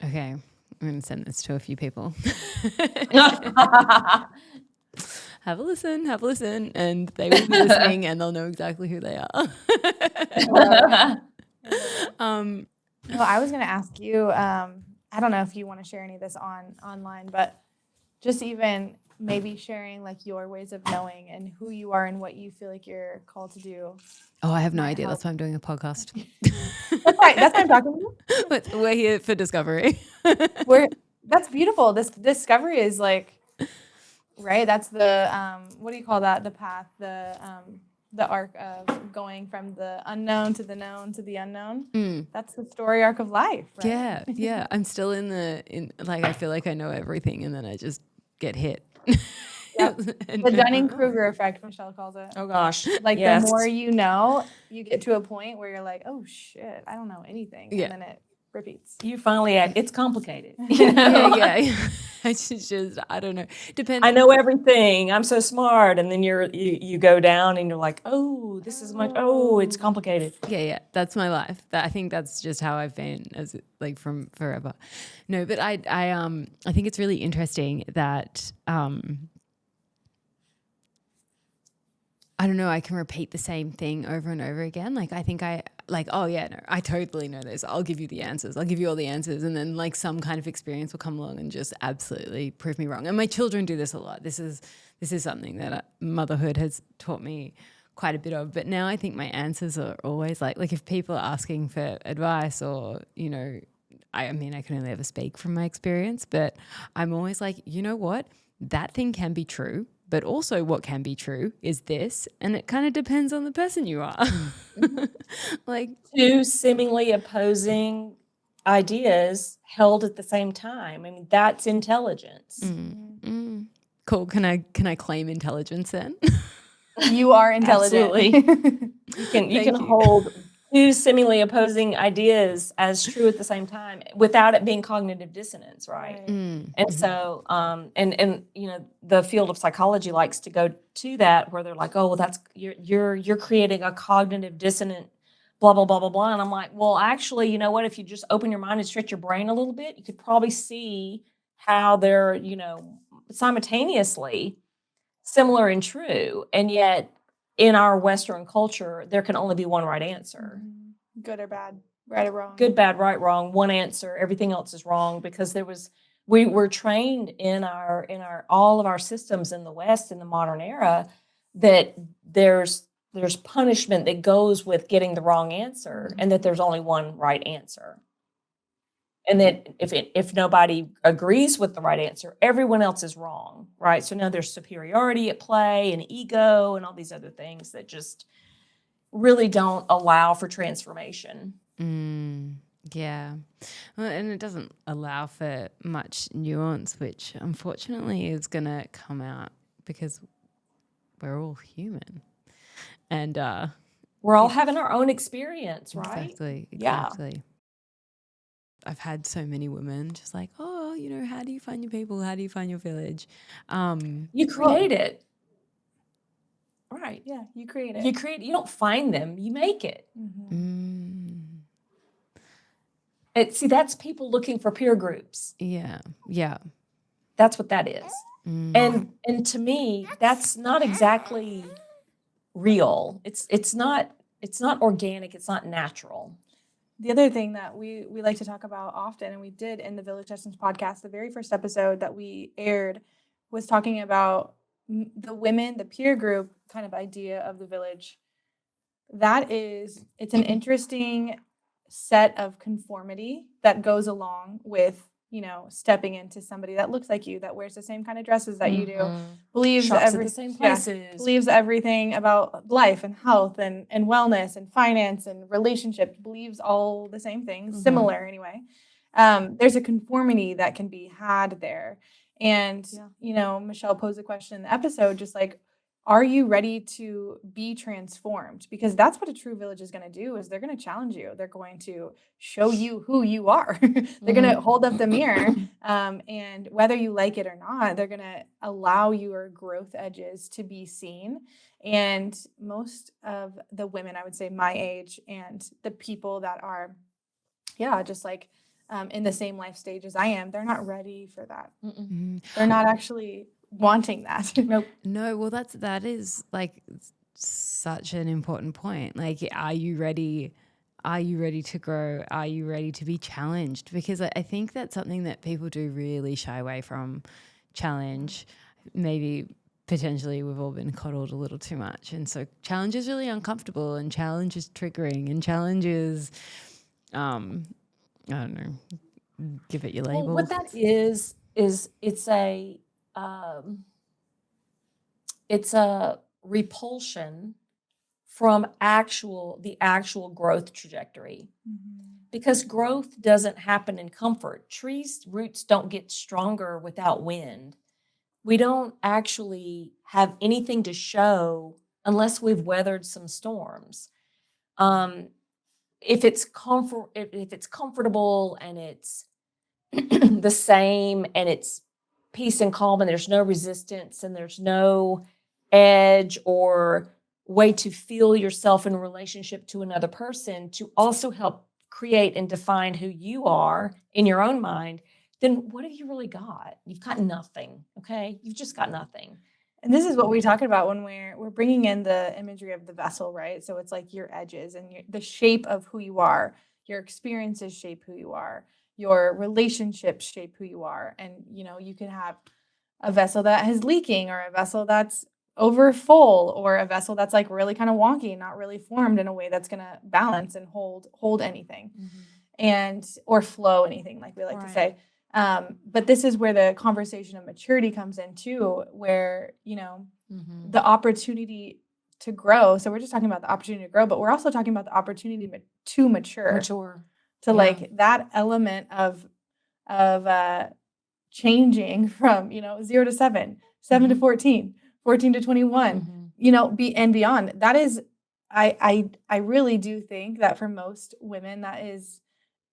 [SPEAKER 1] Okay, I'm going to send this to a few people. Have a listen, and they will be listening, and they'll know exactly who they are.
[SPEAKER 3] Well, I was going to ask you, I don't know if you want to share any of this online, but just even maybe sharing like your ways of knowing and who you are and what you feel like you're called to do.
[SPEAKER 1] Oh, I have no idea. That's why I'm doing a podcast.
[SPEAKER 3] That's right. That's why I'm talking to you.
[SPEAKER 1] But we're here for discovery.
[SPEAKER 3] That's beautiful. This discovery is like, right? That's the what do you call that? The path, the arc of going from the unknown to the known to the unknown. That's the story arc of life, right?
[SPEAKER 1] Yeah. I'm still in like I feel like I know everything, and then I just get hit.
[SPEAKER 3] Yep. The Dunning-Kruger effect, Michelle calls it.
[SPEAKER 2] Oh gosh.
[SPEAKER 3] Like the more you know, you get to a point where you're like, oh shit, I don't know anything. Yeah. And then it repeats.
[SPEAKER 2] You finally it's complicated.
[SPEAKER 1] Yeah. It's just I don't know. Depends.
[SPEAKER 2] I know everything. I'm so smart. And then you go down and you're like, oh, this is much. Oh, it's complicated.
[SPEAKER 1] Yeah. That's my life. I think that's just how I've been as like from forever. No, but I think it's really interesting that I don't know, I can repeat the same thing over and over again. Like I think I totally know this. I'll give you the answers. I'll give you all the answers. And then like some kind of experience will come along and just absolutely prove me wrong. And my children do this a lot. This is something that motherhood has taught me quite a bit of. But now I think my answers are always like if people are asking for advice or, I mean, I can only ever speak from my experience, but I'm always like, you know what? That thing can be true. But also what can be true is this, and it kind of depends on the person you are. Like
[SPEAKER 2] two seemingly opposing ideas held at the same time. I mean, that's intelligence.
[SPEAKER 1] Cool. Can I claim intelligence then?
[SPEAKER 3] You are intelligent.
[SPEAKER 2] Absolutely. You can hold two seemingly opposing ideas as true at the same time without it being cognitive dissonance, right? And so, and the field of psychology likes to go to that where they're like, oh, well, that's you're creating a cognitive dissonant, blah blah blah blah blah. And I'm like, well, actually, you know what? If you just open your mind and stretch your brain a little bit, you could probably see how they're simultaneously similar and true, and yet. In our Western culture, there can only be one right answer.
[SPEAKER 3] Good or bad. Right or wrong.
[SPEAKER 2] good, bad, right, wrong, one answer, everything else is wrong, because we were trained in all of our systems in the West in the modern era that there's punishment that goes with getting the wrong answer, and that there's only one right answer. And that if nobody agrees with the right answer, everyone else is wrong, right? So now there's superiority at play and ego and all these other things that just really don't allow for transformation.
[SPEAKER 1] Yeah. Well, and it doesn't allow for much nuance, which unfortunately is going to come out because we're all human. And
[SPEAKER 2] we're all having our own experience, right?
[SPEAKER 1] Exactly.
[SPEAKER 2] Yeah.
[SPEAKER 1] I've had so many women just like, oh, you know, how do you find your people? How do you find your village?
[SPEAKER 2] You create it. Right.
[SPEAKER 3] Yeah, you create it.
[SPEAKER 2] You don't find them, you make it. See, that's people looking for peer groups.
[SPEAKER 1] Yeah.
[SPEAKER 2] That's what that is. And to me, that's not exactly real. It's not organic, it's not natural.
[SPEAKER 3] The other thing that we like to talk about often, and we did in the Village Essence podcast, the very first episode that we aired was talking about the women, the peer group kind of idea of the village. It's an interesting set of conformity that goes along with, you know, stepping into somebody that looks like you, that wears the same kind of dresses that you do, believes
[SPEAKER 2] Shops at the same places,
[SPEAKER 3] believes everything about life and health and wellness and finance and relationships, believes all the same things, similar anyway. There's a conformity that can be had there. And, you know, Michelle posed a question in the episode, just like, are you ready to be transformed? Because that's what a true village is going to do, is they're going to challenge you. They're going to show you who you are. They're going to hold up the mirror. And whether you like it or not, they're going to allow your growth edges to be seen. And most of the women, I would say my age, and the people that are, just like in the same life stage as I am, they're not ready for that. They're not actually wanting that.
[SPEAKER 2] Nope.
[SPEAKER 1] No, well, that is like such an important point. Like, are you ready? Are you ready to grow? Are you ready to be challenged? Because I think that's something that people do really shy away from. Challenge. Maybe potentially we've all been coddled a little too much, and so challenge is really uncomfortable, and challenge is triggering, and challenge is, I don't know, give it your label.
[SPEAKER 2] Well, what that is it's a repulsion from the actual growth trajectory. Because growth doesn't happen in comfort. Trees' roots don't get stronger without wind. We don't actually have anything to show unless we've weathered some storms. If it's comfortable and it's the same and it's peace and calm and there's no resistance and there's no edge or way to feel yourself in relationship to another person to also help create and define who you are in your own mind, then what have you really got? You've got nothing, okay? You've just got nothing.
[SPEAKER 3] And this is what we talk about when we're bringing in the imagery of the vessel, right? So it's like your edges and the shape of who you are. Your experiences shape who you are. Your relationships shape who you are. And, you know, you can have a vessel that is leaking, or a vessel that's over full, or a vessel that's like really kind of wonky, not really formed in a way that's going to balance and hold anything, and or flow anything, like we like to say. But this is where the conversation of maturity comes in too, where, you know, the opportunity to grow. So we're just talking about the opportunity to grow, but we're also talking about the opportunity to mature. To like that element of changing from, you know, 0 to 7, 7 to 14, 14 to 21, you know, and beyond. That is, I really do think that for most women, that is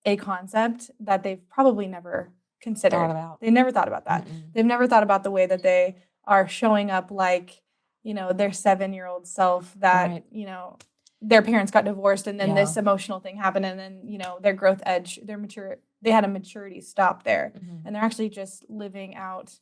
[SPEAKER 3] a concept that they've probably never considered. They never thought about that. They've never thought about the way that they are showing up like, you know, their 7-year-old self that, you know, their parents got divorced and then this emotional thing happened, and then, you know, their growth edge, they had a maturity stop there, and they're actually just living out,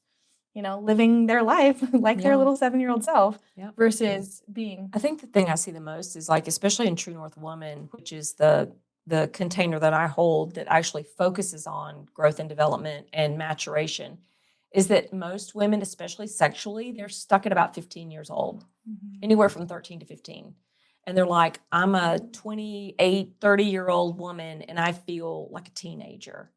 [SPEAKER 3] you know, living their life like their little 7-year-old self versus being.
[SPEAKER 2] I think the thing I see the most is like, especially in True North Woman, which is the the container that I hold that actually focuses on growth and development and maturation, is that most women, especially sexually, they're stuck at about 15 years old, anywhere from 13 to 15. And they're like, I'm a 28, 30-year-old woman and I feel like a teenager.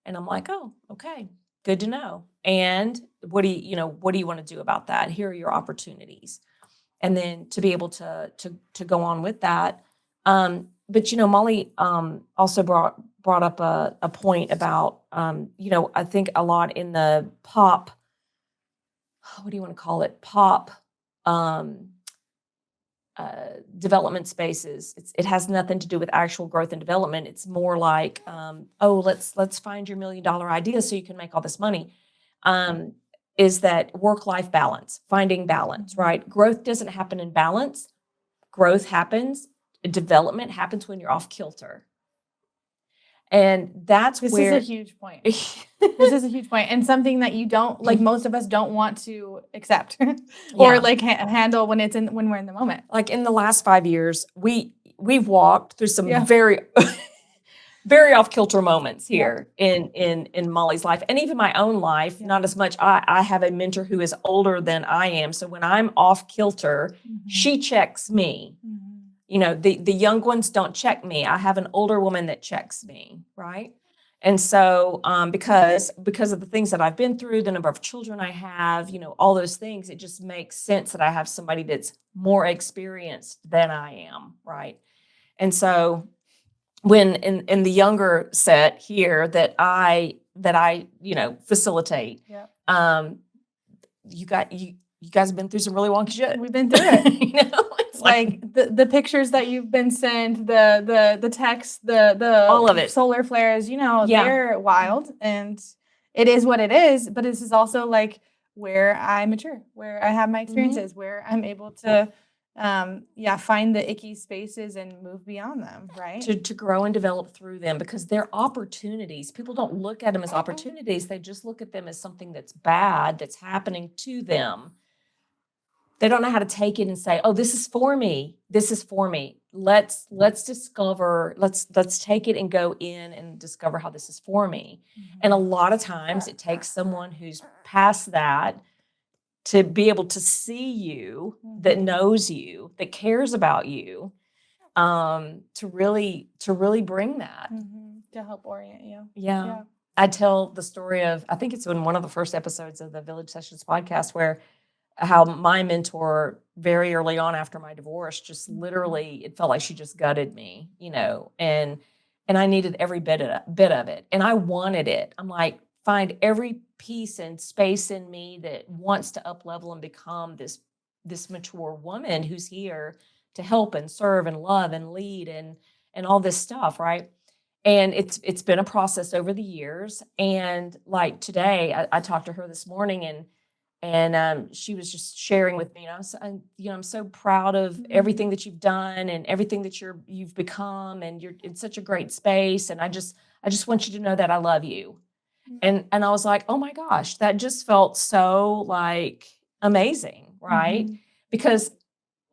[SPEAKER 2] And I'm like, oh, okay, good to know. And what do you want to do about that? Here are your opportunities. And then to be able to go on with that. But Molly also brought up a point about I think a lot in the pop, what do you want to call it? Pop development spaces. It has nothing to do with actual growth and development. It's more like, let's find your $1 million idea so you can make all this money. Is that work-life balance, finding balance, right? Growth doesn't happen in balance. Growth happens, development happens when you're off kilter. And that's
[SPEAKER 3] this
[SPEAKER 2] where...
[SPEAKER 3] is a huge point. This is a huge point. And something that you don't, like most of us don't want to accept or like handle when we're in the moment.
[SPEAKER 2] Like in the last 5 years, we've walked through some very, very off kilter moments here in Molly's life, and even my own life. Not as much. I have a mentor who is older than I am, so when I'm off kilter, she checks me. The young ones don't check me. I have an older woman that checks me, right? And so because of the things that I've been through, the number of children I have, all those things, it just makes sense that I have somebody that's more experienced than I am, right? And so when in the younger set here that I facilitate, you guys have been through some really wonky shit.
[SPEAKER 3] We've been through it. It's like the pictures that you've been sent, the text, the
[SPEAKER 2] all of it,
[SPEAKER 3] solar flares, they're wild, and it is what it is. But this is also like where I mature, where I have my experiences, where I'm able to find the icky spaces and move beyond them, right?
[SPEAKER 2] To grow and develop through them, because they're opportunities. People don't look at them as opportunities. They just look at them as something that's bad, that's happening to them. They don't know how to take it and say, oh, this is for me. This is for me. Let's discover, let's take it and go in and discover how this is for me. And a lot of times it takes someone who's past that to be able to see you, that knows you, that cares about you, to really bring that.
[SPEAKER 3] To help orient you.
[SPEAKER 2] Yeah. I tell the story of, I think it's in one of the first episodes of the Village Sessions podcast, where how my mentor very early on after my divorce, just literally, it felt like she just gutted me, and I needed every bit of it. And I wanted it. I'm like, find every piece and space in me that wants to up level and become this mature woman who's here to help and serve and love and lead and all this stuff, right? And it's been a process over the years. And like today, I talked to her this morning, and she was just sharing with me, I'm so proud of everything that you've done and everything that you've become, and you're in such a great space. And I just want you to know that I love you. And I was like, oh my gosh, that just felt so like amazing, right? Because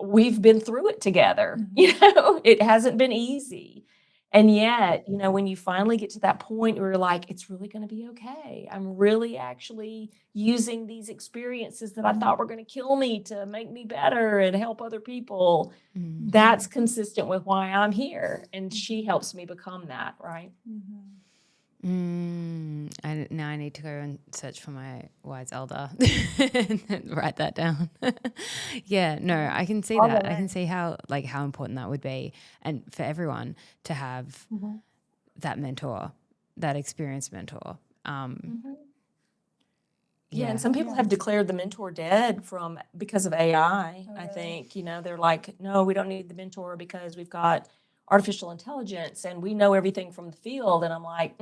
[SPEAKER 2] we've been through it together. It hasn't been easy. And yet, when you finally get to that point where you're like, it's really going to be okay. I'm really actually using these experiences that I thought were going to kill me to make me better and help other people. That's consistent with why I'm here. And she helps me become that, right?
[SPEAKER 1] Now I need to go and search for my wise elder and write that down. I can see that. I can see how important that would be, and for everyone to have that mentor, that experienced mentor.
[SPEAKER 2] And some people have declared the mentor dead because of AI. I think, they're like, no, we don't need the mentor because we've got artificial intelligence and we know everything from the field. And I'm like,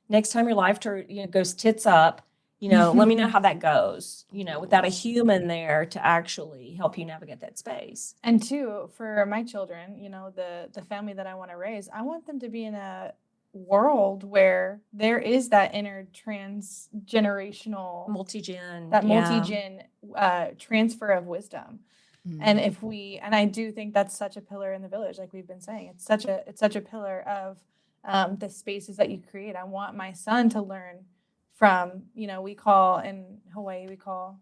[SPEAKER 2] next time your life goes tits up, let me know how that goes, without a human there to actually help you navigate that space.
[SPEAKER 3] And two, for my children, the family that I want to raise, I want them to be in a world where there is that intergenerational
[SPEAKER 2] multi-gen
[SPEAKER 3] transfer of wisdom. And and I do think that's such a pillar in the village, like we've been saying, it's such a pillar of the spaces that you create. I want my son to learn from, in Hawaii, we call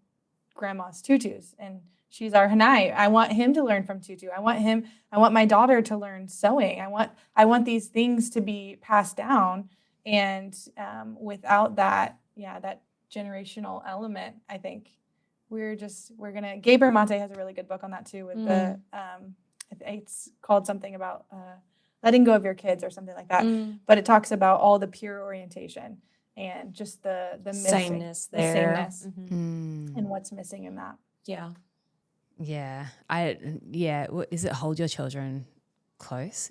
[SPEAKER 3] grandma's tutus, and she's our hanai. I want him to learn from tutu. I want my daughter to learn sewing. I want these things to be passed down. And without that generational element, I think Gabriel Mate has a really good book on that too, with it's called something about letting go of your kids or something like that. But it talks about all the pure orientation and just the
[SPEAKER 2] sameness there.
[SPEAKER 3] The sameness and what's missing in that.
[SPEAKER 2] Yeah.
[SPEAKER 1] Yeah. Is it hold your children close?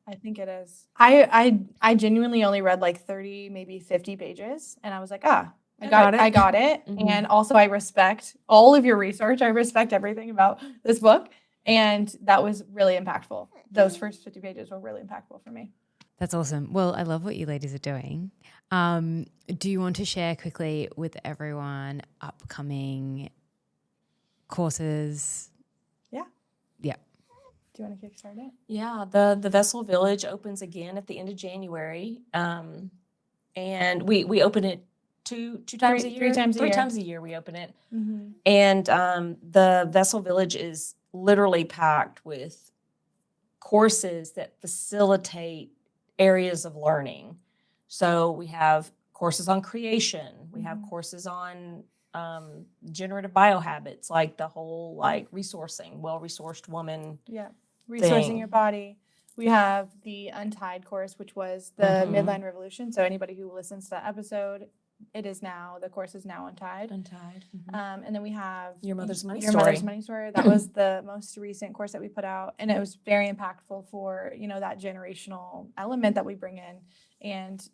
[SPEAKER 3] I think it is. I genuinely only read like 30, maybe 50 pages, and I was like, I got it. And also I respect all of your research. I respect everything about this book. And that was really impactful. Those first 50 pages were really impactful for me.
[SPEAKER 1] That's awesome. Well, I love what you ladies are doing. Do you want to share quickly with everyone upcoming courses? Yeah.
[SPEAKER 3] Do you want to kickstart it?
[SPEAKER 2] Yeah, the Vessel Village opens again at the end of January. And we open it two times a year.
[SPEAKER 3] 3 times a year.
[SPEAKER 2] 3 times a year we open it. And the Vessel Village is literally packed with courses that facilitate areas of learning. So we have courses on creation. We have courses on generative biohabits, like the whole resourcing, well-resourced woman.
[SPEAKER 3] Yeah, resourcing your body. We have the Untied course, which was the midline revolution. So anybody who listens to that episode, the course is now Untied. And then we have
[SPEAKER 2] Your Mother's Money
[SPEAKER 3] Story. That was the most recent course that we put out. And it was very impactful for, that generational element that we bring in. And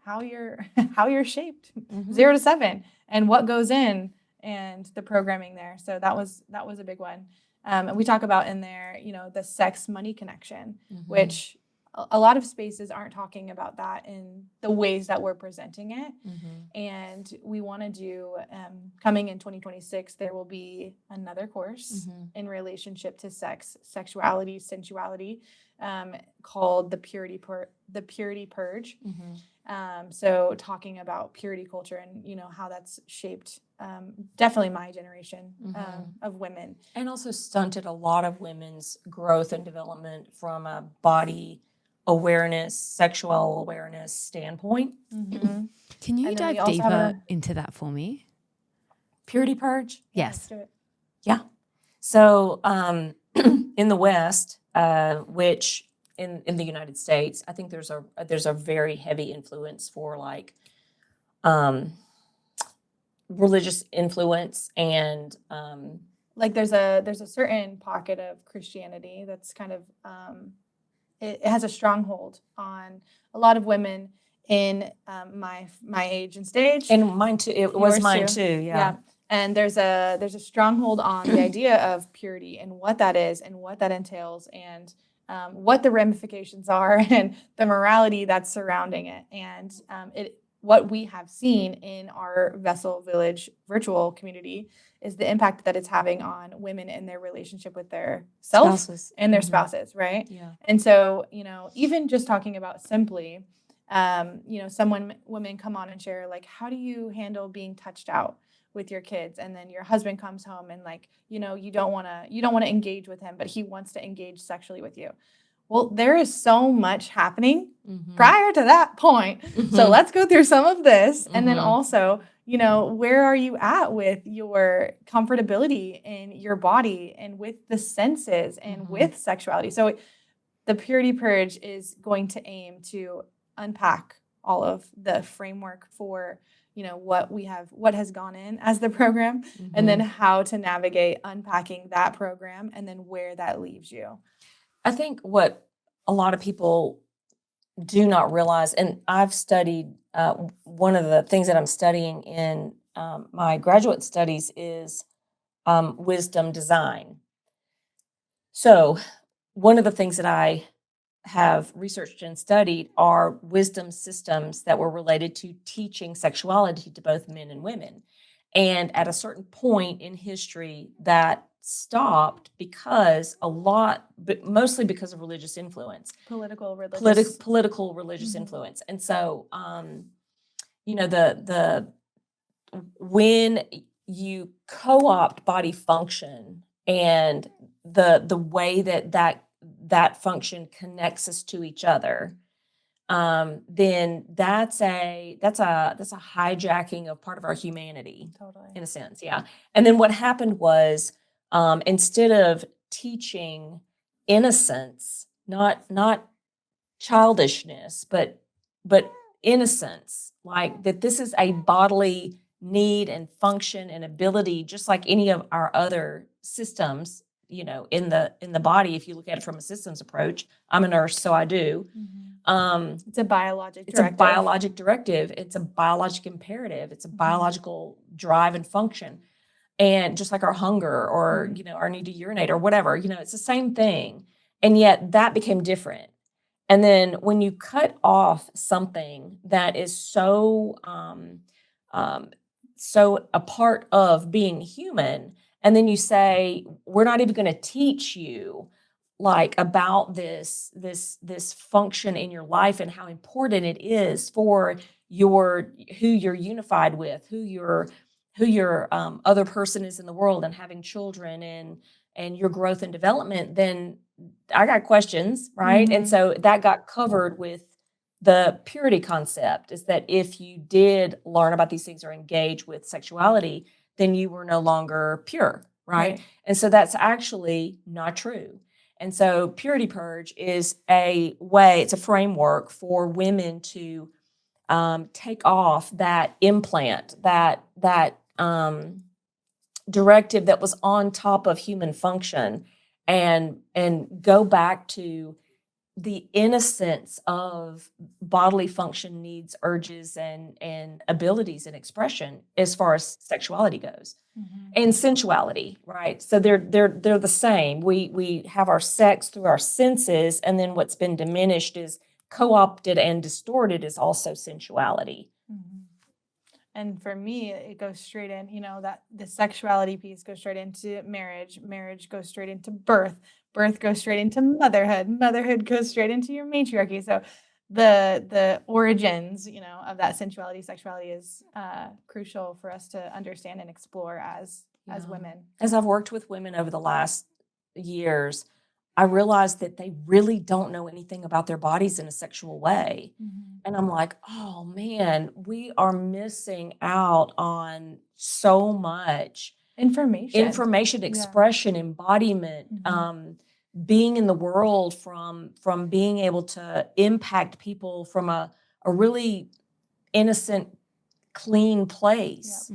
[SPEAKER 3] how you're shaped 0 to 7 and what goes in and the programming there. So that was a big one. And we talk about in there, the sex money connection, which a lot of spaces aren't talking about that in the ways that we're presenting it. And we want to do, coming in 2026, there will be another course in relationship to sex, sexuality, sensuality, called the Purity Purge. So talking about purity culture and, how that's shaped definitely my generation of women.
[SPEAKER 2] And also stunted a lot of women's growth and development from a body awareness, sexual awareness standpoint.
[SPEAKER 1] Can you dive deeper into that for me?
[SPEAKER 2] Purity Purge?
[SPEAKER 1] Yes.
[SPEAKER 3] Let's do it.
[SPEAKER 2] Yeah. So in the West, which in the United States, I think there's a very heavy influence for religious influence and
[SPEAKER 3] there's a certain pocket of Christianity that's kind of it has a stronghold on a lot of women in my age and stage,
[SPEAKER 2] and mine too. It was mine too. Yeah.
[SPEAKER 3] And there's a stronghold on the idea of purity and what that is and what that entails and what the ramifications are and the morality that's surrounding it. And what we have seen in our Vessel Village virtual community is the impact that it's having on women in their relationship with their spouses and their spouses, right?
[SPEAKER 2] Yeah.
[SPEAKER 3] And so, even just talking about simply, women come on and share, how do you handle being touched out with your kids? And then your husband comes home and you don't want to engage with him, but he wants to engage sexually with you. Well, there is so much happening prior to that point. So let's go through some of this. And then also, where are you at with your comfortability in your body and with the senses and with sexuality? So the Purity Purge is going to aim to unpack all of the framework for, what has gone in as the program and then how to navigate unpacking that program and then where that leaves you.
[SPEAKER 2] I think what a lot of people do not realize, and I've studied, one of the things that I'm studying in my graduate studies is wisdom design. So one of the things that I have researched and studied are wisdom systems that were related to teaching sexuality to both men and women. And at a certain point in history, that stopped because but mostly because of religious influence,
[SPEAKER 3] Political, religious.
[SPEAKER 2] influence. And so, when you co-opt body function and the way that function connects us to each other, then that's a hijacking of part of our humanity.
[SPEAKER 3] Totally.
[SPEAKER 2] In a sense. Yeah. And then what happened was, instead of teaching innocence, not childishness, but innocence, like that this is a bodily need and function and ability, just like any of our other systems, in the body. If you look at it from a systems approach, I'm a nurse, so I do.
[SPEAKER 3] It's a biologic
[SPEAKER 2] It's
[SPEAKER 3] directive.
[SPEAKER 2] a biologic directive. It's a biologic imperative. It's a biological drive and function. And just like our hunger or, our need to urinate or whatever, it's the same thing. And yet that became different. And then when you cut off something that is so a part of being human, and then you say, we're not even going to teach you like about this function in your life and how important it is for who you're unified with, who your other person is in the world, and having children and your growth and development, then I got questions, right? And so that got covered with the purity concept, is that if you did learn about these things or engage with sexuality, then you were no longer pure, right? And so that's actually not true. And so Purity Purge is it's a framework for women to take off that implant, that directive that was on top of human function, and go back to the innocence of bodily function, needs, urges, and abilities and expression as far as sexuality goes. And sensuality, right? So they're the same. We have our sex through our senses, and then what's been diminished is co-opted and distorted is also sensuality.
[SPEAKER 3] And for me, it goes straight in, that the sexuality piece goes straight into marriage. Marriage goes straight into birth. Birth goes straight into motherhood. Motherhood goes straight into your matriarchy. So the origins, of that sensuality, sexuality is crucial for us to understand and explore as women.
[SPEAKER 2] As I've worked with women over the last years, I realized that they really don't know anything about their bodies in a sexual way. And I'm like, oh man, we are missing out on so much information, expression, embodiment, being in the world from being able to impact people from a really innocent, clean place,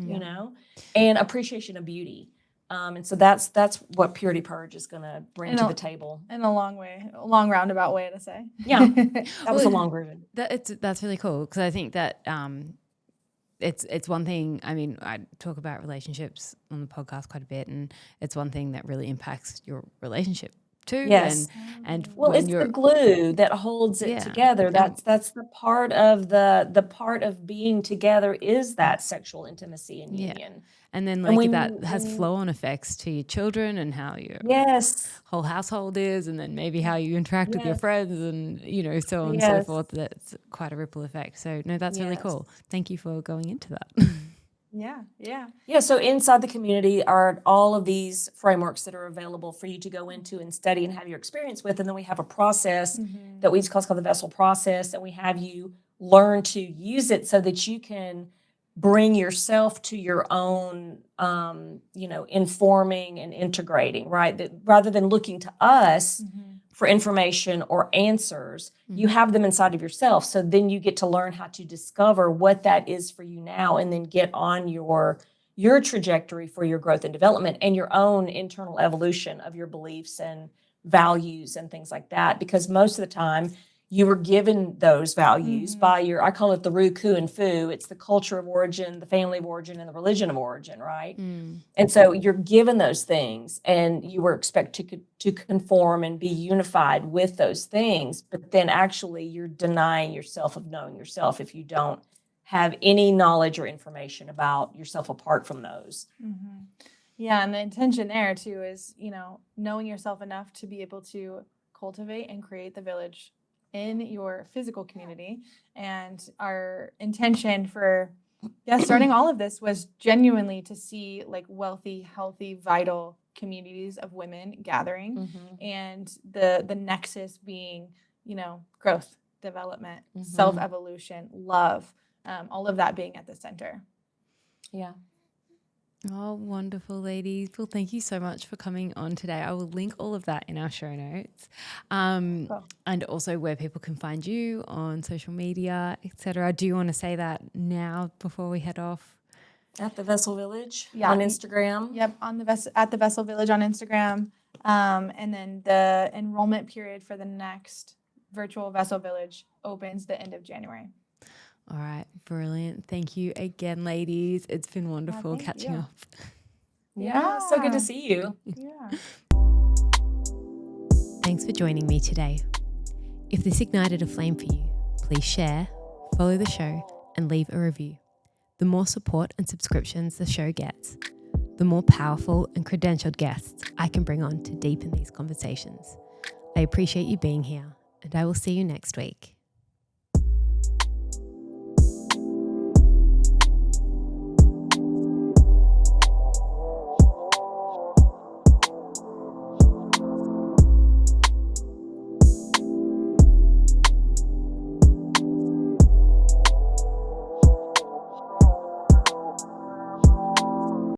[SPEAKER 2] and appreciation of beauty. And so that's what Purity Purge is going to bring to the table.
[SPEAKER 3] In a long roundabout way to say.
[SPEAKER 2] Yeah, that was a long version.
[SPEAKER 1] That's really cool, because I think that it's one thing. I mean, I talk about relationships on the podcast quite a bit, and it's one thing that really impacts your relationship too.
[SPEAKER 2] Yes.
[SPEAKER 1] And
[SPEAKER 2] it's the glue that holds it together. That's the part of the part of being together is that sexual intimacy and union.
[SPEAKER 1] And then that has flow-on effects to your children and how your whole household is, and then maybe how you interact with your friends, and so on and so forth. That's quite a ripple effect. So no, that's really cool. Thank you for going into that.
[SPEAKER 3] Yeah.
[SPEAKER 2] So inside the community are all of these frameworks that are available for you to go into and study and have your experience with. And then we have a process that we call the vessel process, and we have you learn to use it so that you can bring yourself to your own, informing and integrating, right? That rather than looking to us for information or answers, you have them inside of yourself. So then you get to learn how to discover what that is for you now, and then get on your trajectory for your growth and development and your own internal evolution of your beliefs and values and things like that. Because most of the time you were given those values by I call it the Ru, Ku, and Fu. It's the culture of origin, the family of origin, and the religion of origin, right? And so you're given those things, and you were expected to conform and be unified with those things. But then actually you're denying yourself of knowing yourself if you don't have any knowledge or information about yourself apart from those.
[SPEAKER 3] Yeah, and the intention there too is, knowing yourself enough to be able to cultivate and create the village in your physical community. And our intention for starting all of this was genuinely to see like wealthy, healthy, vital communities of women gathering, and the nexus being, growth, development, self-evolution, love, all of that being at the center.
[SPEAKER 2] Yeah.
[SPEAKER 1] Oh, wonderful, ladies. Well, thank you so much for coming on today. I will link all of that in our show notes,
[SPEAKER 3] Cool.
[SPEAKER 1] and also where people can find you on social media, etc. Do you want to say that now before we head off?
[SPEAKER 2] At the Vessel Village
[SPEAKER 3] Yeah.
[SPEAKER 2] on Instagram.
[SPEAKER 3] Yep, at the Vessel Village on Instagram, and then the enrollment period for the next virtual Vessel Village opens the end of January.
[SPEAKER 1] All right, brilliant. Thank you again, ladies. It's been wonderful
[SPEAKER 3] thank
[SPEAKER 1] catching
[SPEAKER 3] you.
[SPEAKER 1] up.
[SPEAKER 2] Yeah, so good to see you.
[SPEAKER 3] Yeah.
[SPEAKER 1] Thanks for joining me today. If this ignited a flame for you, please share, follow the show, and leave a review. The more support and subscriptions the show gets, the more powerful and credentialed guests I can bring on to deepen these conversations. I appreciate you being here, and I will see you next week.